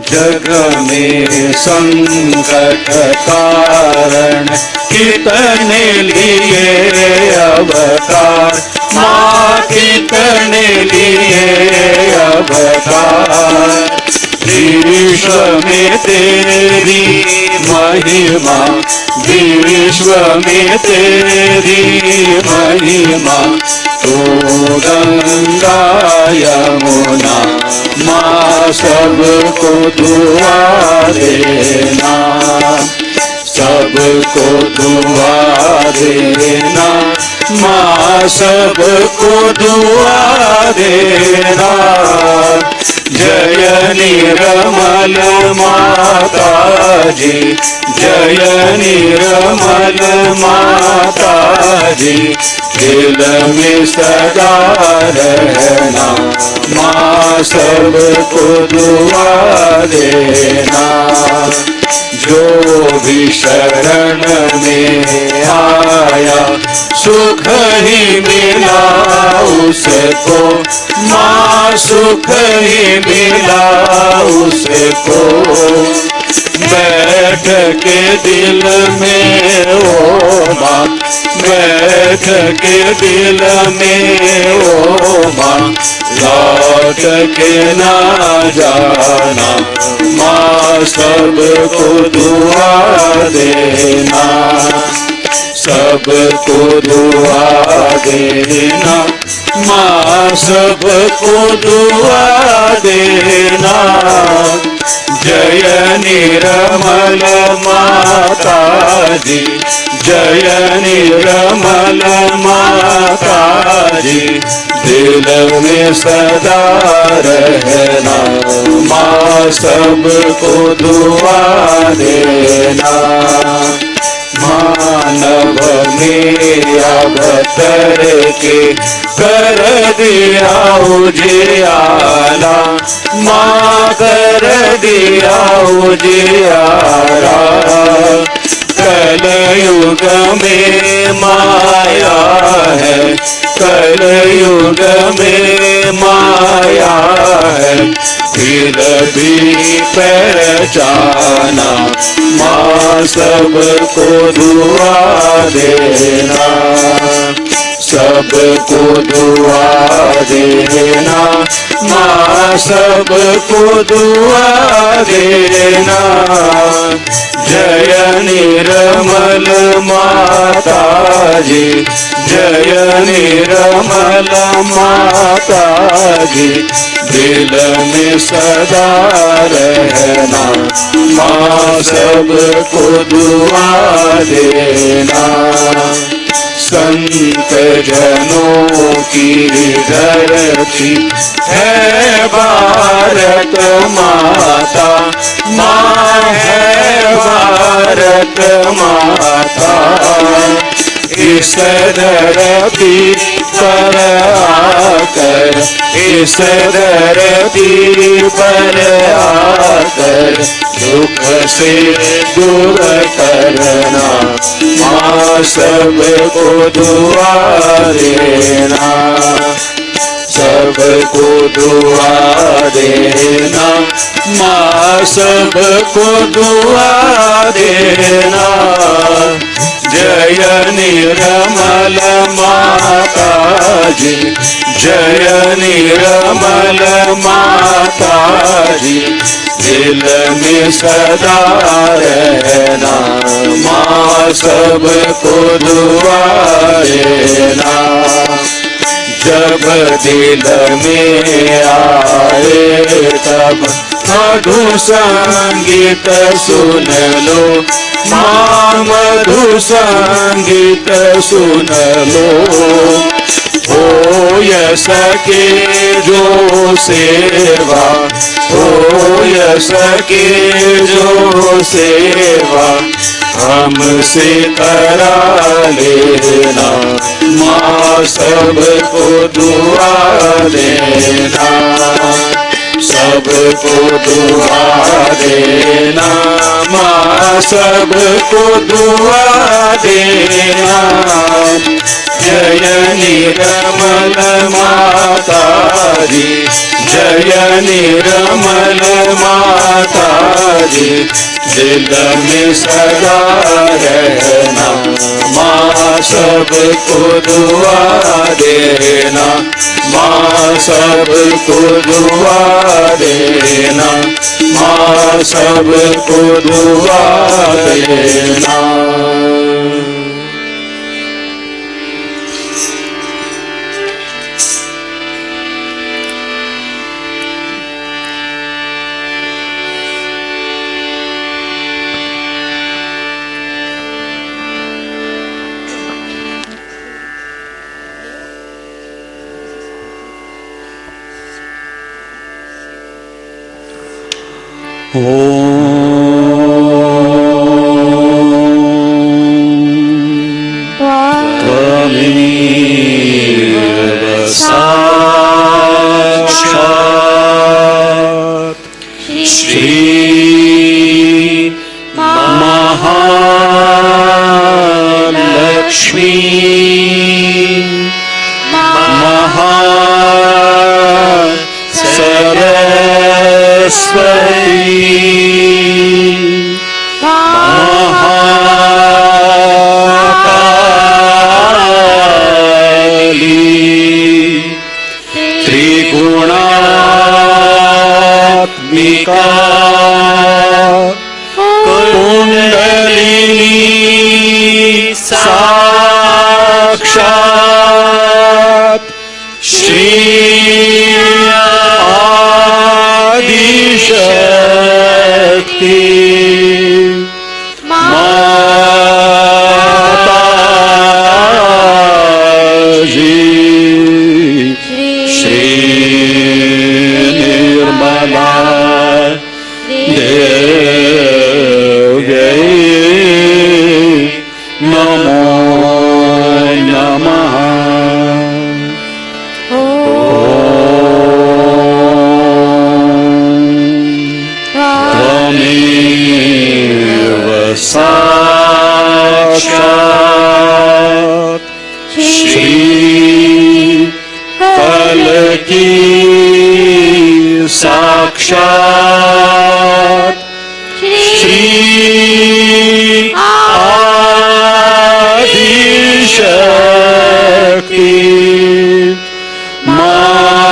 जग में संकट कारण कितने लिए अवतार माँ, कितने लिए अवतार। विश्व में तेरी महिमा, विश्व में तेरी महिमा। तू गंगा यमुना माँ, सबको दुआ देना। सबको दुआ देना माँ, सबको दुआ देना। जय निर्मल माता जी, जय निर्मल माता जी। दिल में सदा रहना माँ सबको दुआ देना। जो भी शरण में आया सुख ही मिला उसको, माँ सुख ही मिला उसको। बैठ के दिल में ओ माँ, बैठ के दिल में ओ माँ, लौट के ना जाना, माँ सबको दुआ देना, सबको दुआ देना, माँ सबको दुआ देना। जय निर्मल माता जी, जय निर्मल माता जी, दिल में सदा रहना, माँ सबको दुआ देना। मानव में अवतर के कर दिया उजियारा, माँ कर दिया उजियारा। कलयुग में माया है, कलयुग में माया है, फिर भी पहचाना, माँ सबको दुआ देना, सबको दुआ देना, माँ सबको दुआ देना। जय निर्मल माता जी, जय निर्मल माता जी, दिल में सदा रहना, माँ सबको दुआ देना। संत जनों की धरती है भारत माता, माँ है भारत माता। इस धरती पर आकर, इस धरती पर आकर, दुख से दूर करना, माँ सबको दुआ देना, सबको दुआ देना, माँ सबको दुआ देना। जय निर्मल माता जी, जय निर्मल माता जी, दिल में सदा रहना, माँ सबको दुआ देना। जब दिल में आए तब मधु संगीत सुन लो, माँ मधु संगीत सुन लो। हो सके जो सेवा, हो सके जो सेवा, हमसे करा लेना, माँ सबको दुआ देना, सबको दुआ देना, माँ सबको दुआ देना। जय निर्मल माता जी, जय निर्मल माता जी, दिल में सदा रहना, माँ सबको दुआ देना, माँ सबको दुआ देना, माँ सबको दुआ देना। त्वमेव साक्षात् साक्षात श्री कल की साक्षात श्री आदि शक्ति माता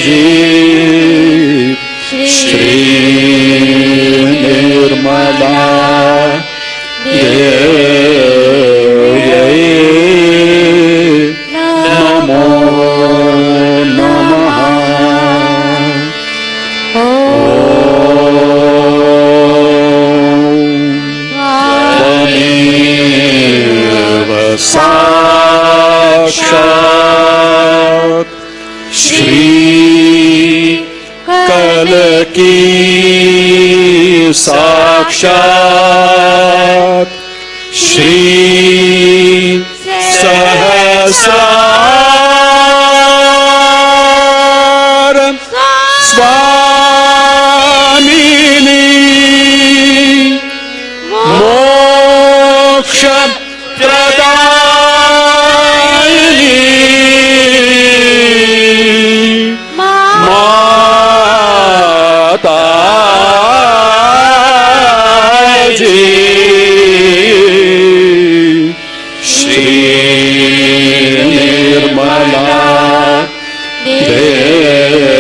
जी श्री निर्मला नमो नमः। त्वमेव साक्षात् श्री कल की साक्षात श्री सहस्रार स्वामिनी मोक्ष प्रदायिनी माता जी श्री निर्मला देव्यै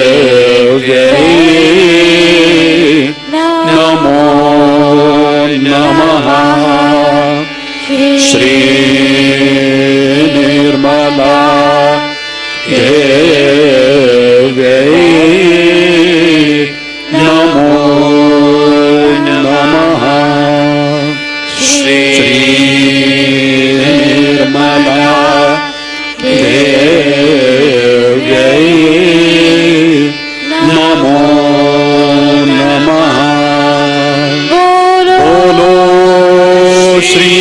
नमो नमः। श्री निर्मला देव्यै नमो नमः। श्री निर्मला देव्यै नमो नमः। बोलो श्री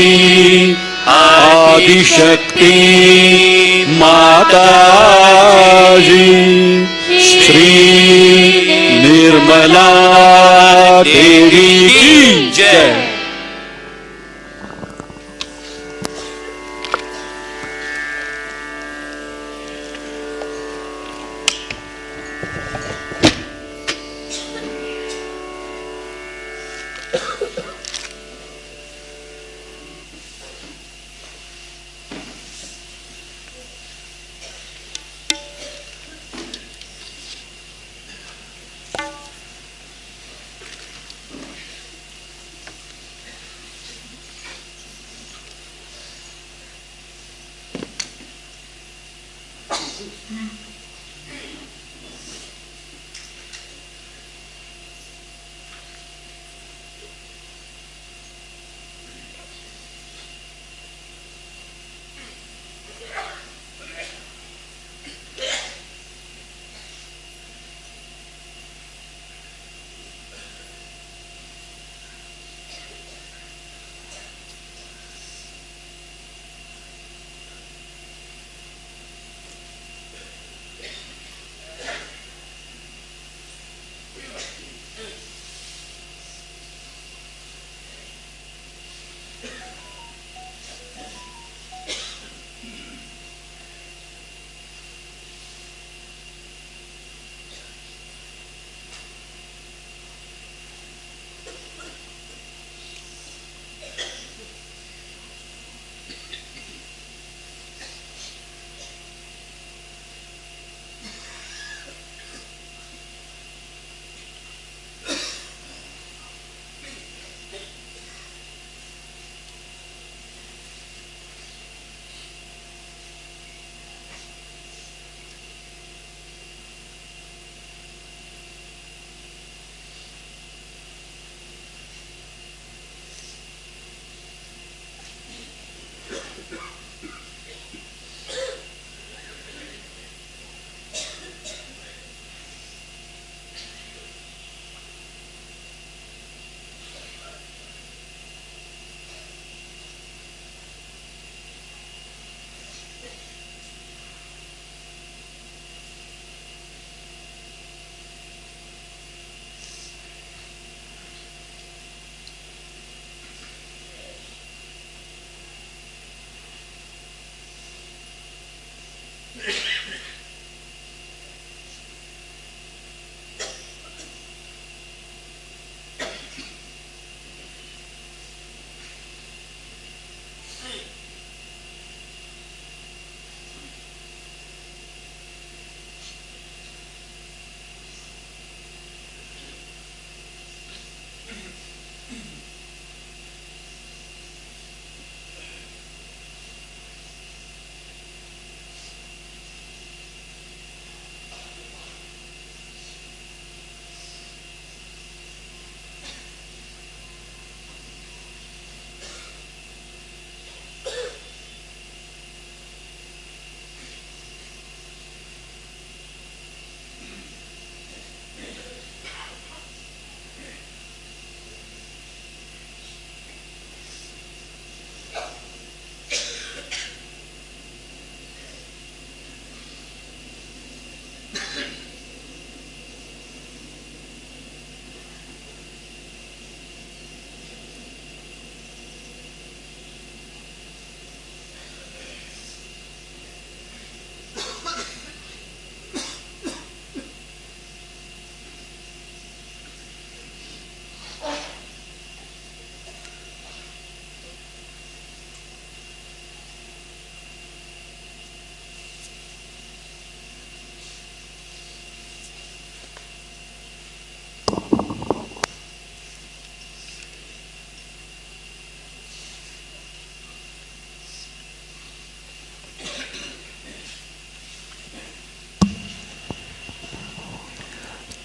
आदिशक्ति माता जी श्री निर्मला देवी की जय।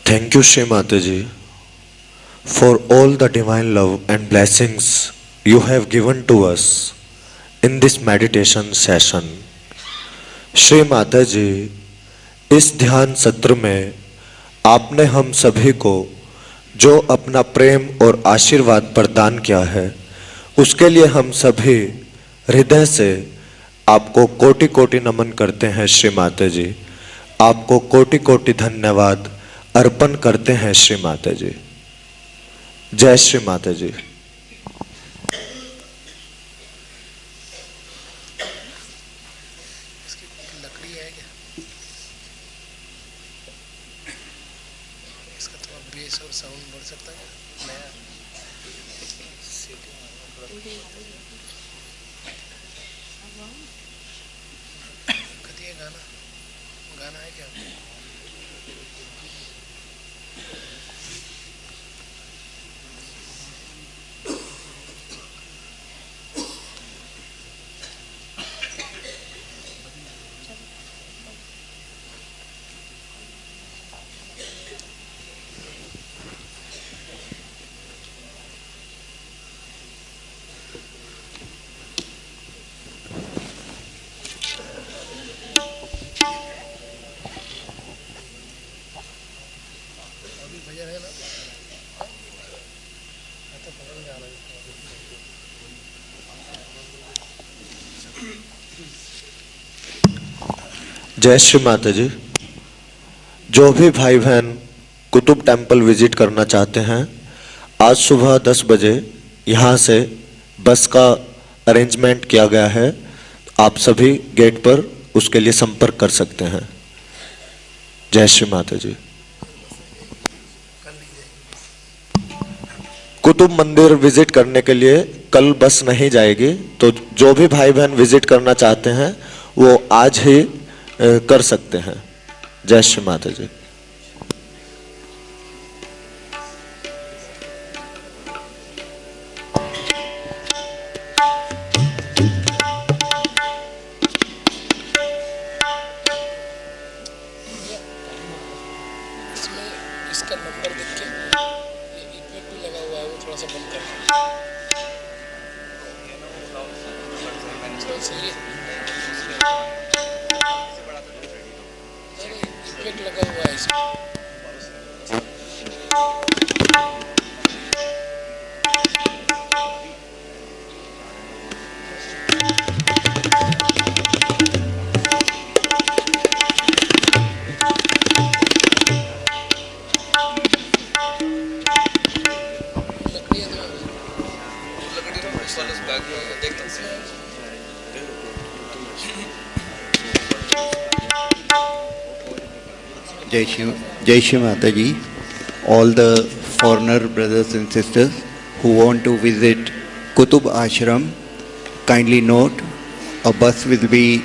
Thank you, Shri Mataji, for all the divine love and blessings you have given to us in this meditation session. Shri Mata जी, इस ध्यान सत्र में आपने हम सभी को जो अपना प्रेम और आशीर्वाद प्रदान किया है, उसके लिए हम सभी हृदय से आपको कोटि कोटि नमन करते हैं। श्री माता जी, आपको कोटि कोटि धन्यवाद अर्पण करते हैं। श्री माता जी, जय श्री माता जी। जय श्री माता जी। जो भी भाई बहन कुतुब टेम्पल विजिट करना चाहते हैं, आज सुबह 10 बजे यहाँ से बस का अरेंजमेंट किया गया है। आप सभी गेट पर उसके लिए संपर्क कर सकते हैं। जय श्री माता जी। कुतुब मंदिर विजिट करने के लिए कल बस नहीं जाएगी, तो जो भी भाई बहन विजिट करना चाहते हैं वो आज ही कर सकते हैं। जय श्री माता जी। इसका नंबर देख के ये इफेक्ट भी लगा हुआ है, वो थोड़ा सा बंद कर इफेक्ट लगा हुआ है इसमें। Jai Shri Mata Ji. All the foreigner brothers and sisters who want to visit Kutub Ashram, kindly note, a bus will be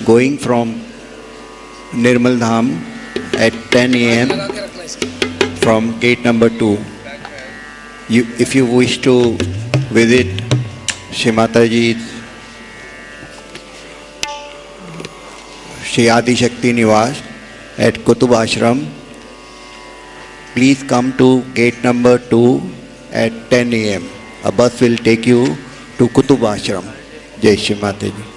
going from Nirmal Dham at 10 a.m. from gate number 2. If you wish to visit Shri Mataji's Shri Adi Shakti Niwas at Kutub Ashram, please come to gate number 2 at 10 a.m. A bus will take you to Kutub Ashram. Jai Shri Mataji.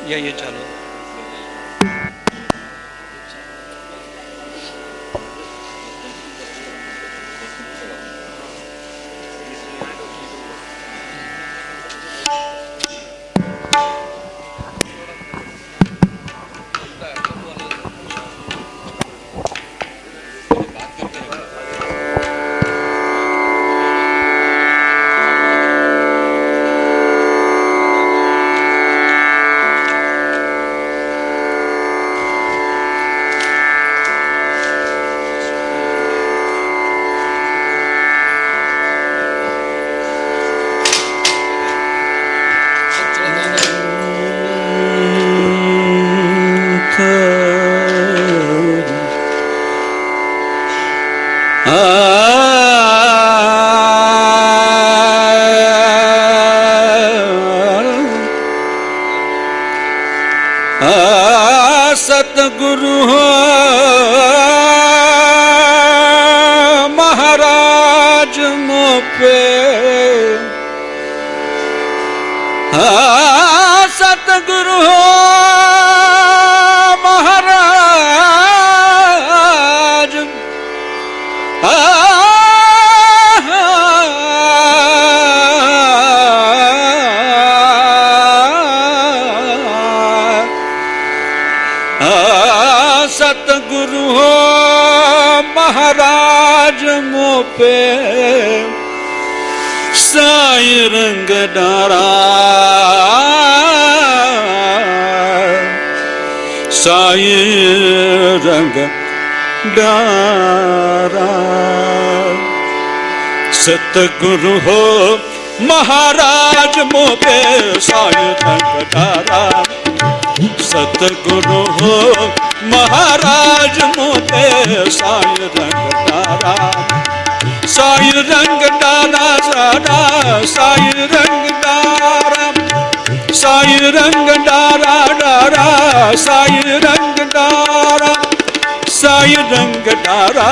ये चालू। सतगुरु हो महाराज मोपे, सतगुरु हो महाराज, सतगुरु हो महाराज मोपे, साई रंग डारा, साई रंग डारा। सतगुरु हो महाराज मोपे, साई रंग डारा। सतगुरु हो महाराज मोपे, साई रंग डारा। साई रंग डारा सारा, साई रंग डारा, साई रंग डारा डारा, साई रंग डारा, साई रंग डारा,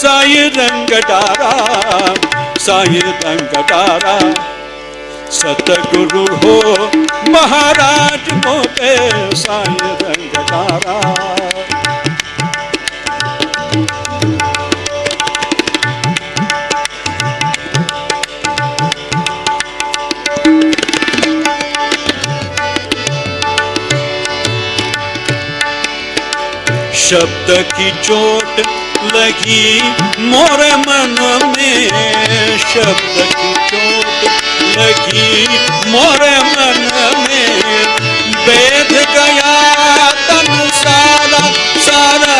साई रंग डारा, साई रंग डारा। सतगुरु हो महाराज मोपे, साई रंग डारा। शब्द की चोट लगी मोरे मन में, शब्द की चोट लगी मोरे मन में, बेध गया तन सारा सारा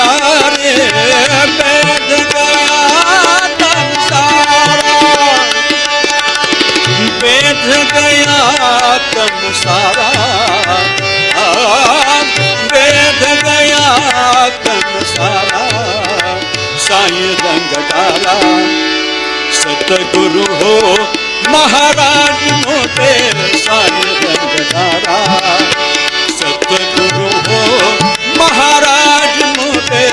रे, बेध गया तन सारा, बेध गया तन सारा, बेध गया तन सारा, साई रंग डाला। सतगुरु हो महाराज मोपे, साई रंग डाला। सतगुरु हो महाराज मोपे,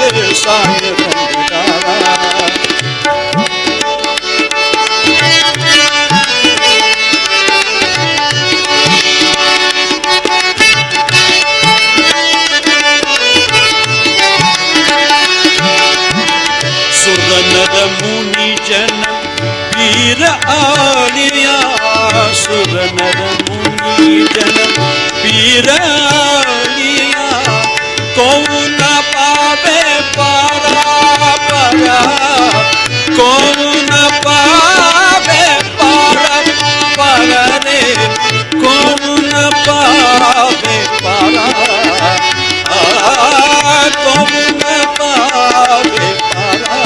साई रंग डाला। सुरनर मुनि जन पीर आलिया, सुरनर मुनि जन पीर आलिया, कौन पावे पारा पारा, कौन पावे पारा पारा रे, कौन पावे पारा, कौन पावे पारा,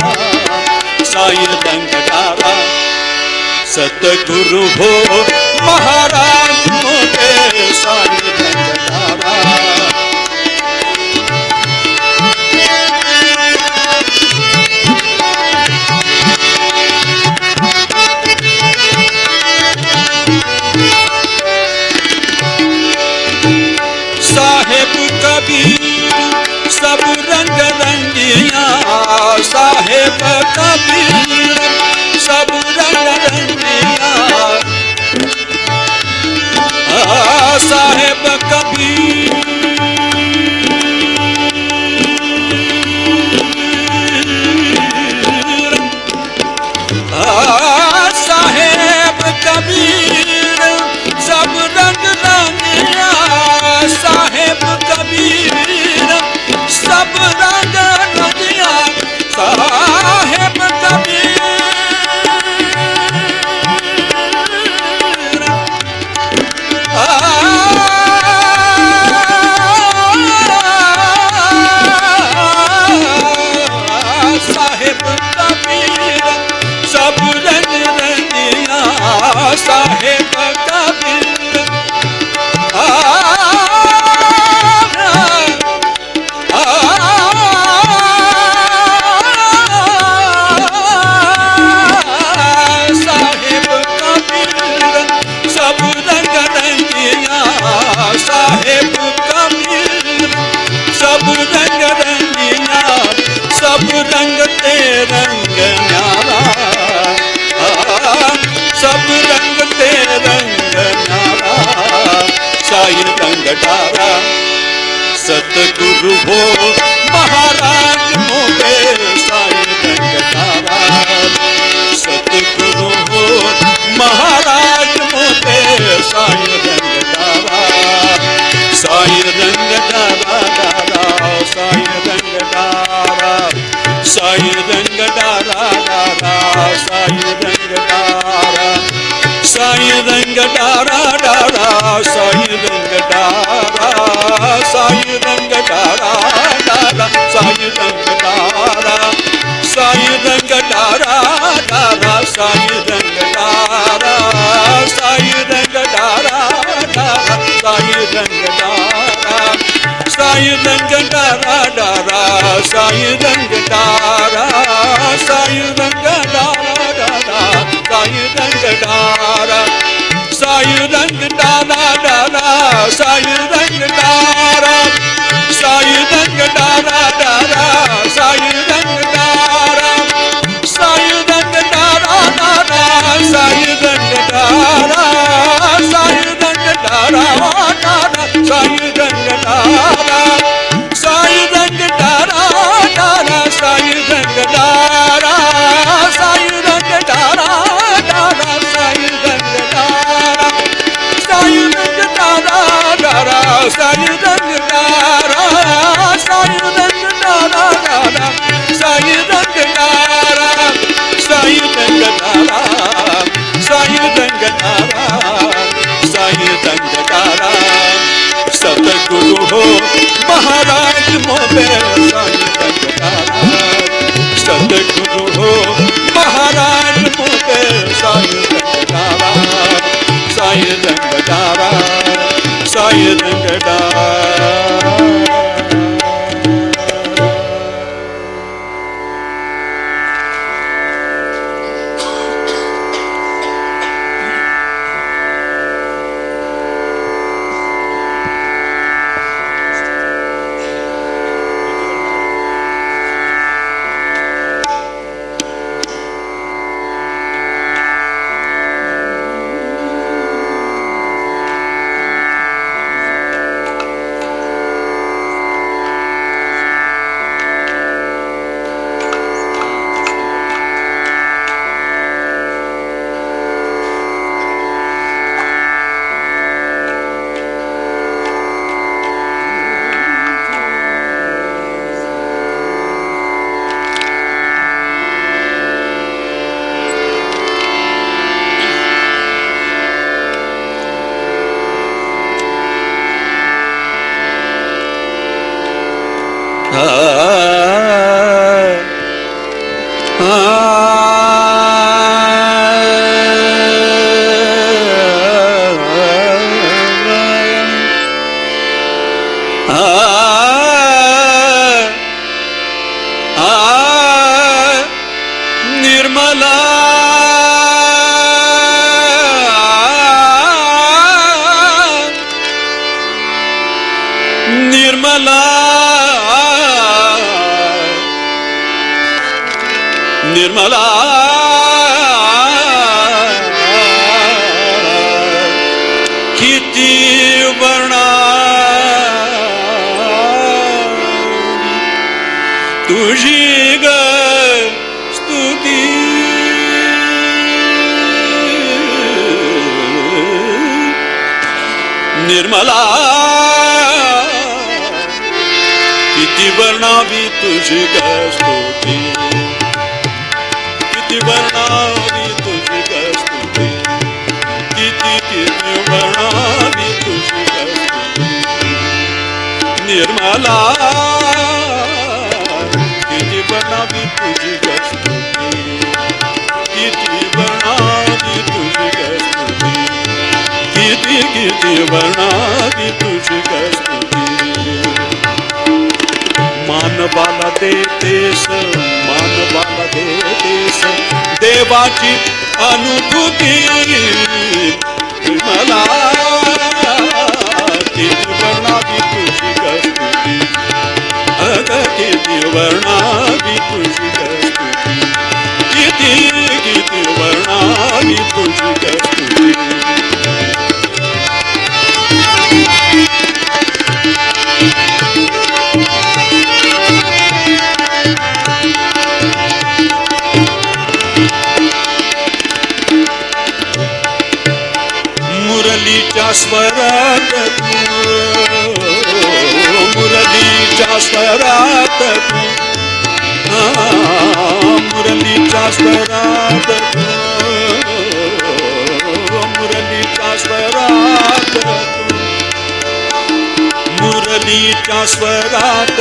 साई रंग डारा। सतगुरु हो महाराज मोपे, साई रंग डारा। साहेब कबीर सब रंग रंगिया, साहेब कबीर सब रंग रंगिया, साहेब कबीर साहेब कबीर सब रंग रंगिया, साहेब कबीर सब रंग रंगिया, साहेब कबीर साहेब कबीर सब रंग रंगिया, साहेब कबीर साहेब कबीर सतगुरु हो महाराज मोगे साई रंग तारा सतगुरु हो महाराज मोगे साई रंग तारा साई रंग तारा तारा साई रंग तारा साई रंग तारा तारा साई रंग तारा साई रंग तारा तारा साई रंग तारा साई रंग तारा तारा साई रंग तारा साई रंग तारा तारा साई रंग तारा साई रंग तारा तारा साई रंग तारा साई रंग तारा तारा साई रंग तारा साई रंग तारा तारा साई रंग तारा साई रंग तारा तारा साई रंग तारा साई रंग तारा तारा साई रंग तारा साई रंग तारा तारा साई रंग तारा साई रंग तारा तारा साई रंग तारा साई रंग तारा तारा साई रंग तारा साई रंग तारा तारा साई रंग तारा साई रंग तारा तारा साई रंग तारा साई रंग तारा तारा साई रंग तारा साई रंग तारा साई रंग तारा साई रंग तारा सतगुरु हो महाराज मोबे साई रंग तारा सतगुरु हो महाराज मोबे साई रंग तारा साई रंग तारा साई रंग तारा निर्मला किती वर्णा तुझी ग स्तुती निर्मला किती वर्णावी तुझी ग स्तुती किती वर्णावी तुझी ग स्तुती किती किती वर्णावी तुझी ग स्तुती निर्मला किती वर्णावी तुझी ग स्तुती किती वर्णावी तुझी ग स्तुती किती किती वर्णावी तुझी ग स्तुती मानवाला देतेस मानवाला देतेस देवाची अनुभूती मला किती वर्णावी तुझी ग स्तुती अग किती वर्णावी तुझी ग स्तुती किती किती वर्णावी तुझी ग स्तुती मुरलीच्या स्वरात मुरलीच्या स्वरात मुरलीच्या स्वरात मुरलीच्या स्वरात मुरलीच्या स्वरात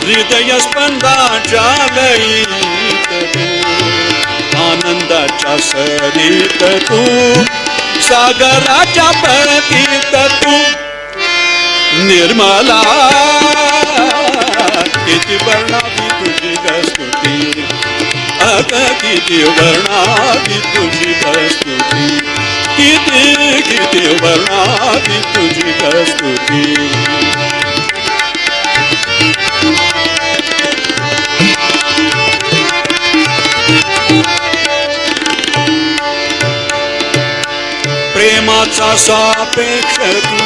हृदय स्पंदाच्या लयीत आनंदाच्या सरीत तू सागराच्या पळतीत तू निर्मला किती वर्णावी तुझी स्तुती अग किती वर्णावी तुझी स्तुती किती वर्णावी तुझी स्तुती प्रेमाचा सापेक्ष तू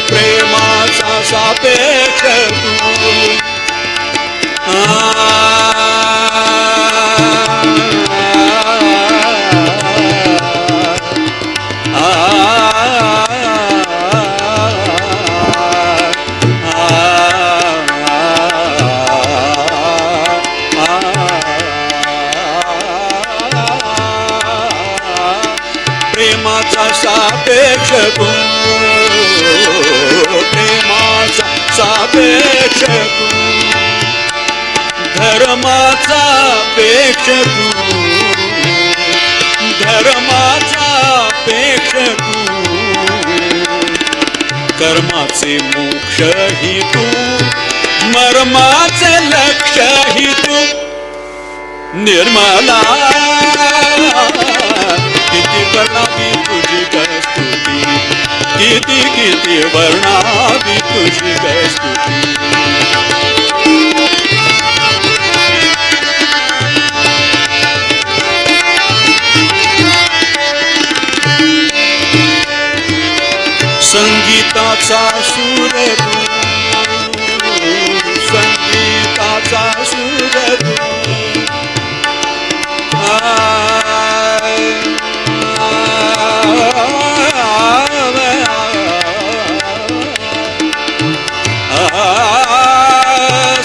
प्रेमाचा सापेक्ष तू सापेक्ष तू प्रेमाचा सापेक्ष तू धर्माचा पेक्ष तू धर्माचा पेक्ष तू कर्माचे मोक्ष ही तू मर्माचे लक्ष ही तू निर्मला किती वर्णावी तुझी स्तुती किती वर्णावी तुझी स्तुती संगीताचा सूर तू संगीताचा सूर तू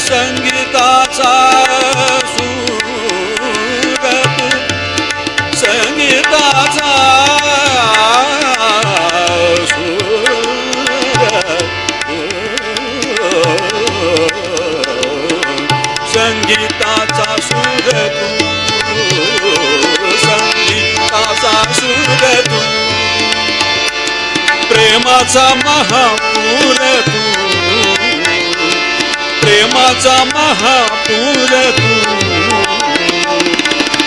संगीताचा सूर संगीताचा संगीताचा सूर संगीताचा सूर तू प्रेमाचा महापूर तू प्रेमाचा महापूर तू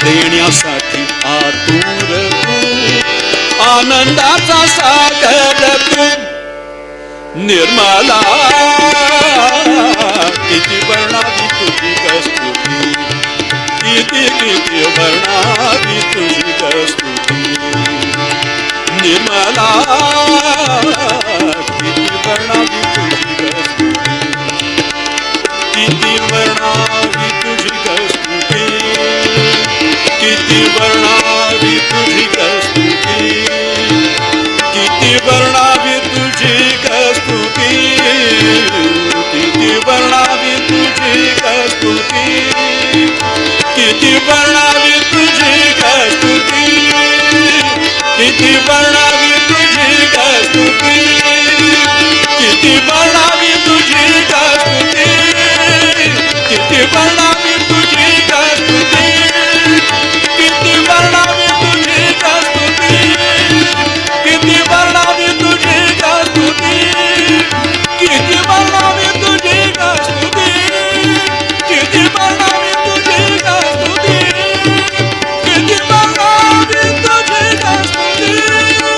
देण्यासाठी आतुर तू आनंदाचा सागर तू निर्मला किती वर्णावी तुझी स्तुती किती वर्णावी तुझी स्तुती निर्मला किती वर्णावी तुझी स्तुती किती वर्णावी तुझी स्तुती किती वर्णावी तुझी स्तुती किती वर्णावी तुझी स्तुती किती वर्णावी तुझी स्तुती किती वर्णावी तुझी स्तुती किती वर्णावी तुझी स्तुती किती वर्णावी तुझी स्तुती किती वर्णावी तुझी स्तुती किती वर्णावी तुझी स्तुती किती वर्णावी तुझी स्तुती किती वर्णावी तुझी स्तुती किती वर्णावी तुझी स्तुती किती वर्णावी तुझी स्तुती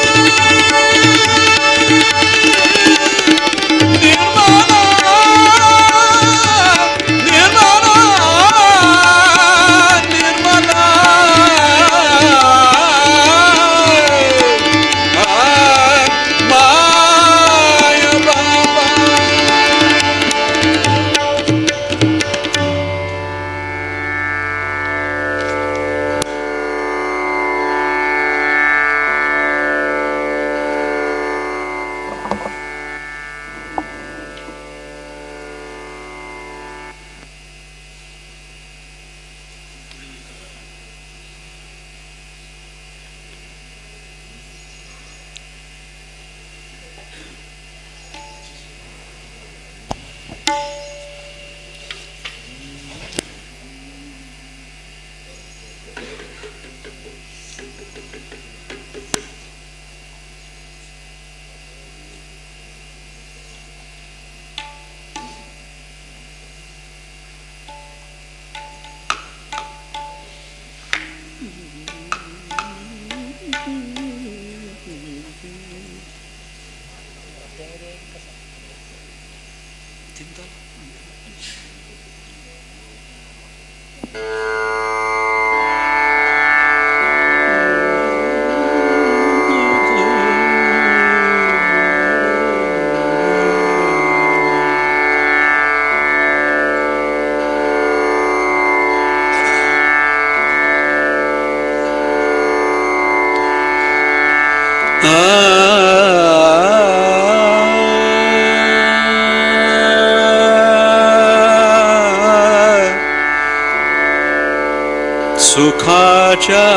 सुखाच्या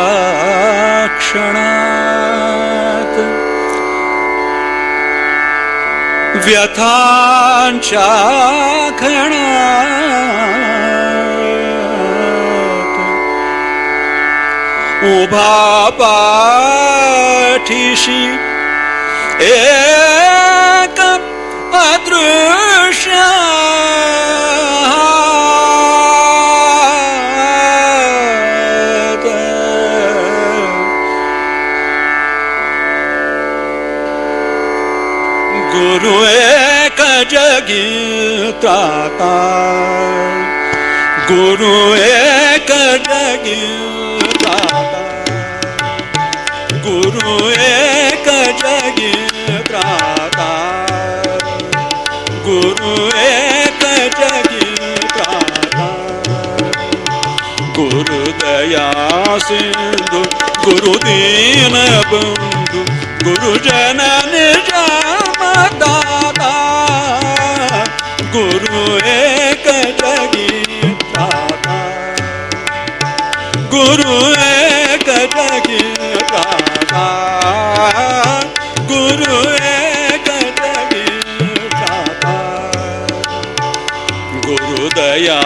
क्षणात व्यथांच्या खणात उभा पाठीशी एक अदृश्य गुरु एक जगी त्राता, गुरु एक जगी त्राता, गुरु एक जगी त्राता, गुरु एक जगी त्राता, गुरु दया सिंधु, गुरु दीन बंधु, गुरु जन निज दाता, गुरु एक जगी त्राता, गुरु एक जगी त्राता, गुरु एक जगी त्राता, गुरु दया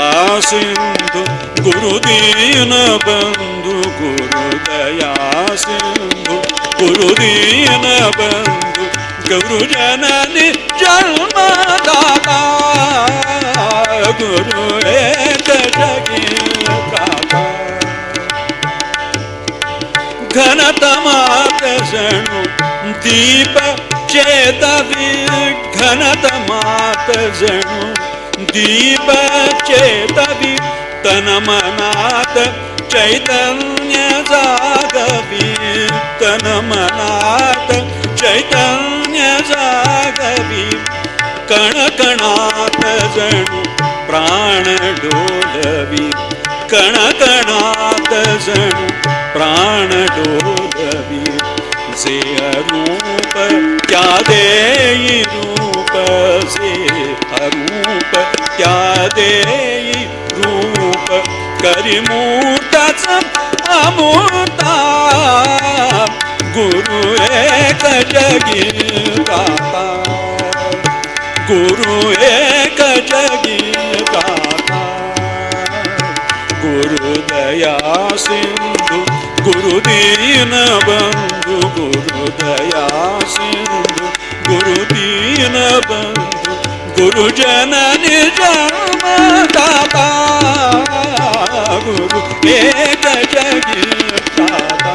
सिंधु, गुरु दीन बंधु, गुरु दया सिंधु, गुरु दीन बंधु, गुरु जननी जन्मदाता, गुरु एक जगी त्राता, घनतमात जणु दीप चेतवी, घनतमात जणु दीप चेतवी, तन मनात चैतन्य जागवी, तन मनात चैतन्य जागवी, कण कणात जणु प्राण डोलवी, कण कणात जणु प्राण डोलवी, जे अरूप त्या देई रूप, जे अरूप त्या देई रूप, करी मूर्तच अमूर्ता, गुरु एक जगी त्राता, गुरु एक जगी त्राता, गुरु दया सिंधु, गुरु दीन बंधु, गुरु दया सिंधु, गुरु दीन बंधु, गुरु जननी जन्मदाता, गुरु एक जगी त्राता,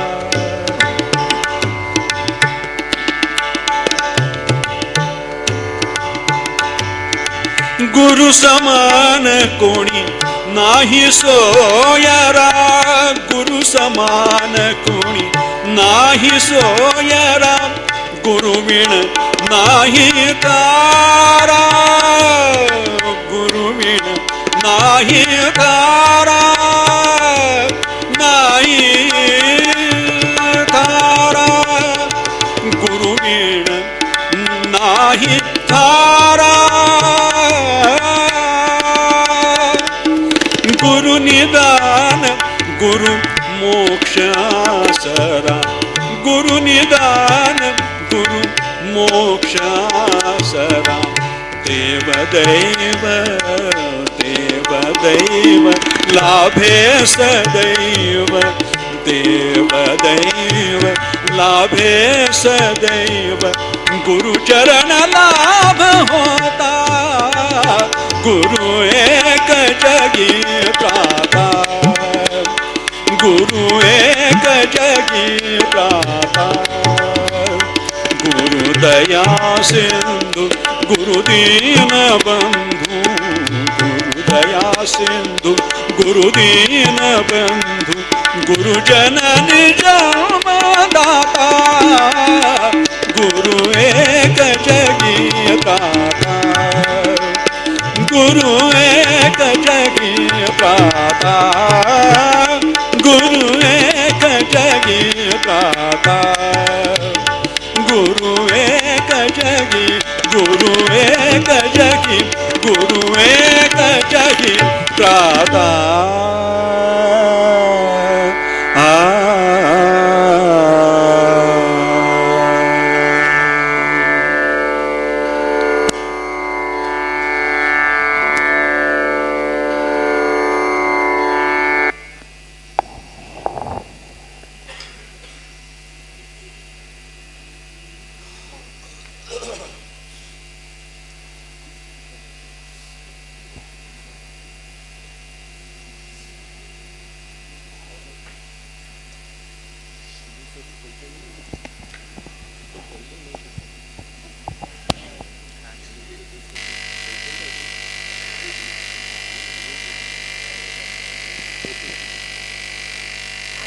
गुरु समान कोणी नाही सोयरा, गुरु समान कोणी नाही सोयरा, गुरु विण नाही तारा, गुरु विण नाही तारा, नाही तारा, गुरु विण नाही तारा, गुरु निदान गुरु मोक्ष आसरा, गुरु निदान गुरु मोक्ष आसरा, देव दैव देव दैव लाभे सदैव, देव दैव लाभे सदैव, गुरु चरण लाभ होता, गुरु एक जगी त्राता, गुरु एक जगी त्राता, गुरु दया सिंधु, गुरु दीन बंधु, गुरु दया सिंधु, गुरु दीन बंधु, गुरु जननी जन्मदाता, गुरु एक जगी त्राता, गुरु एक जगी त्राता, गुरु एक जगी त्राता, गुरु एक जगी, गुरु एक जगी, गुरु एक जगी प्राता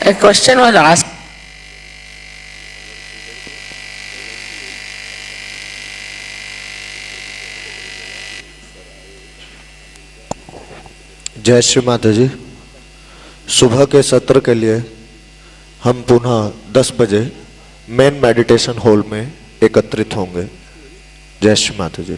A question was asked. जय श्री माता जी। सुबह के सत्र के लिए हम पुनः 10 बजे मेन मेडिटेशन हॉल में एकत्रित होंगे। जय श्री माता जी।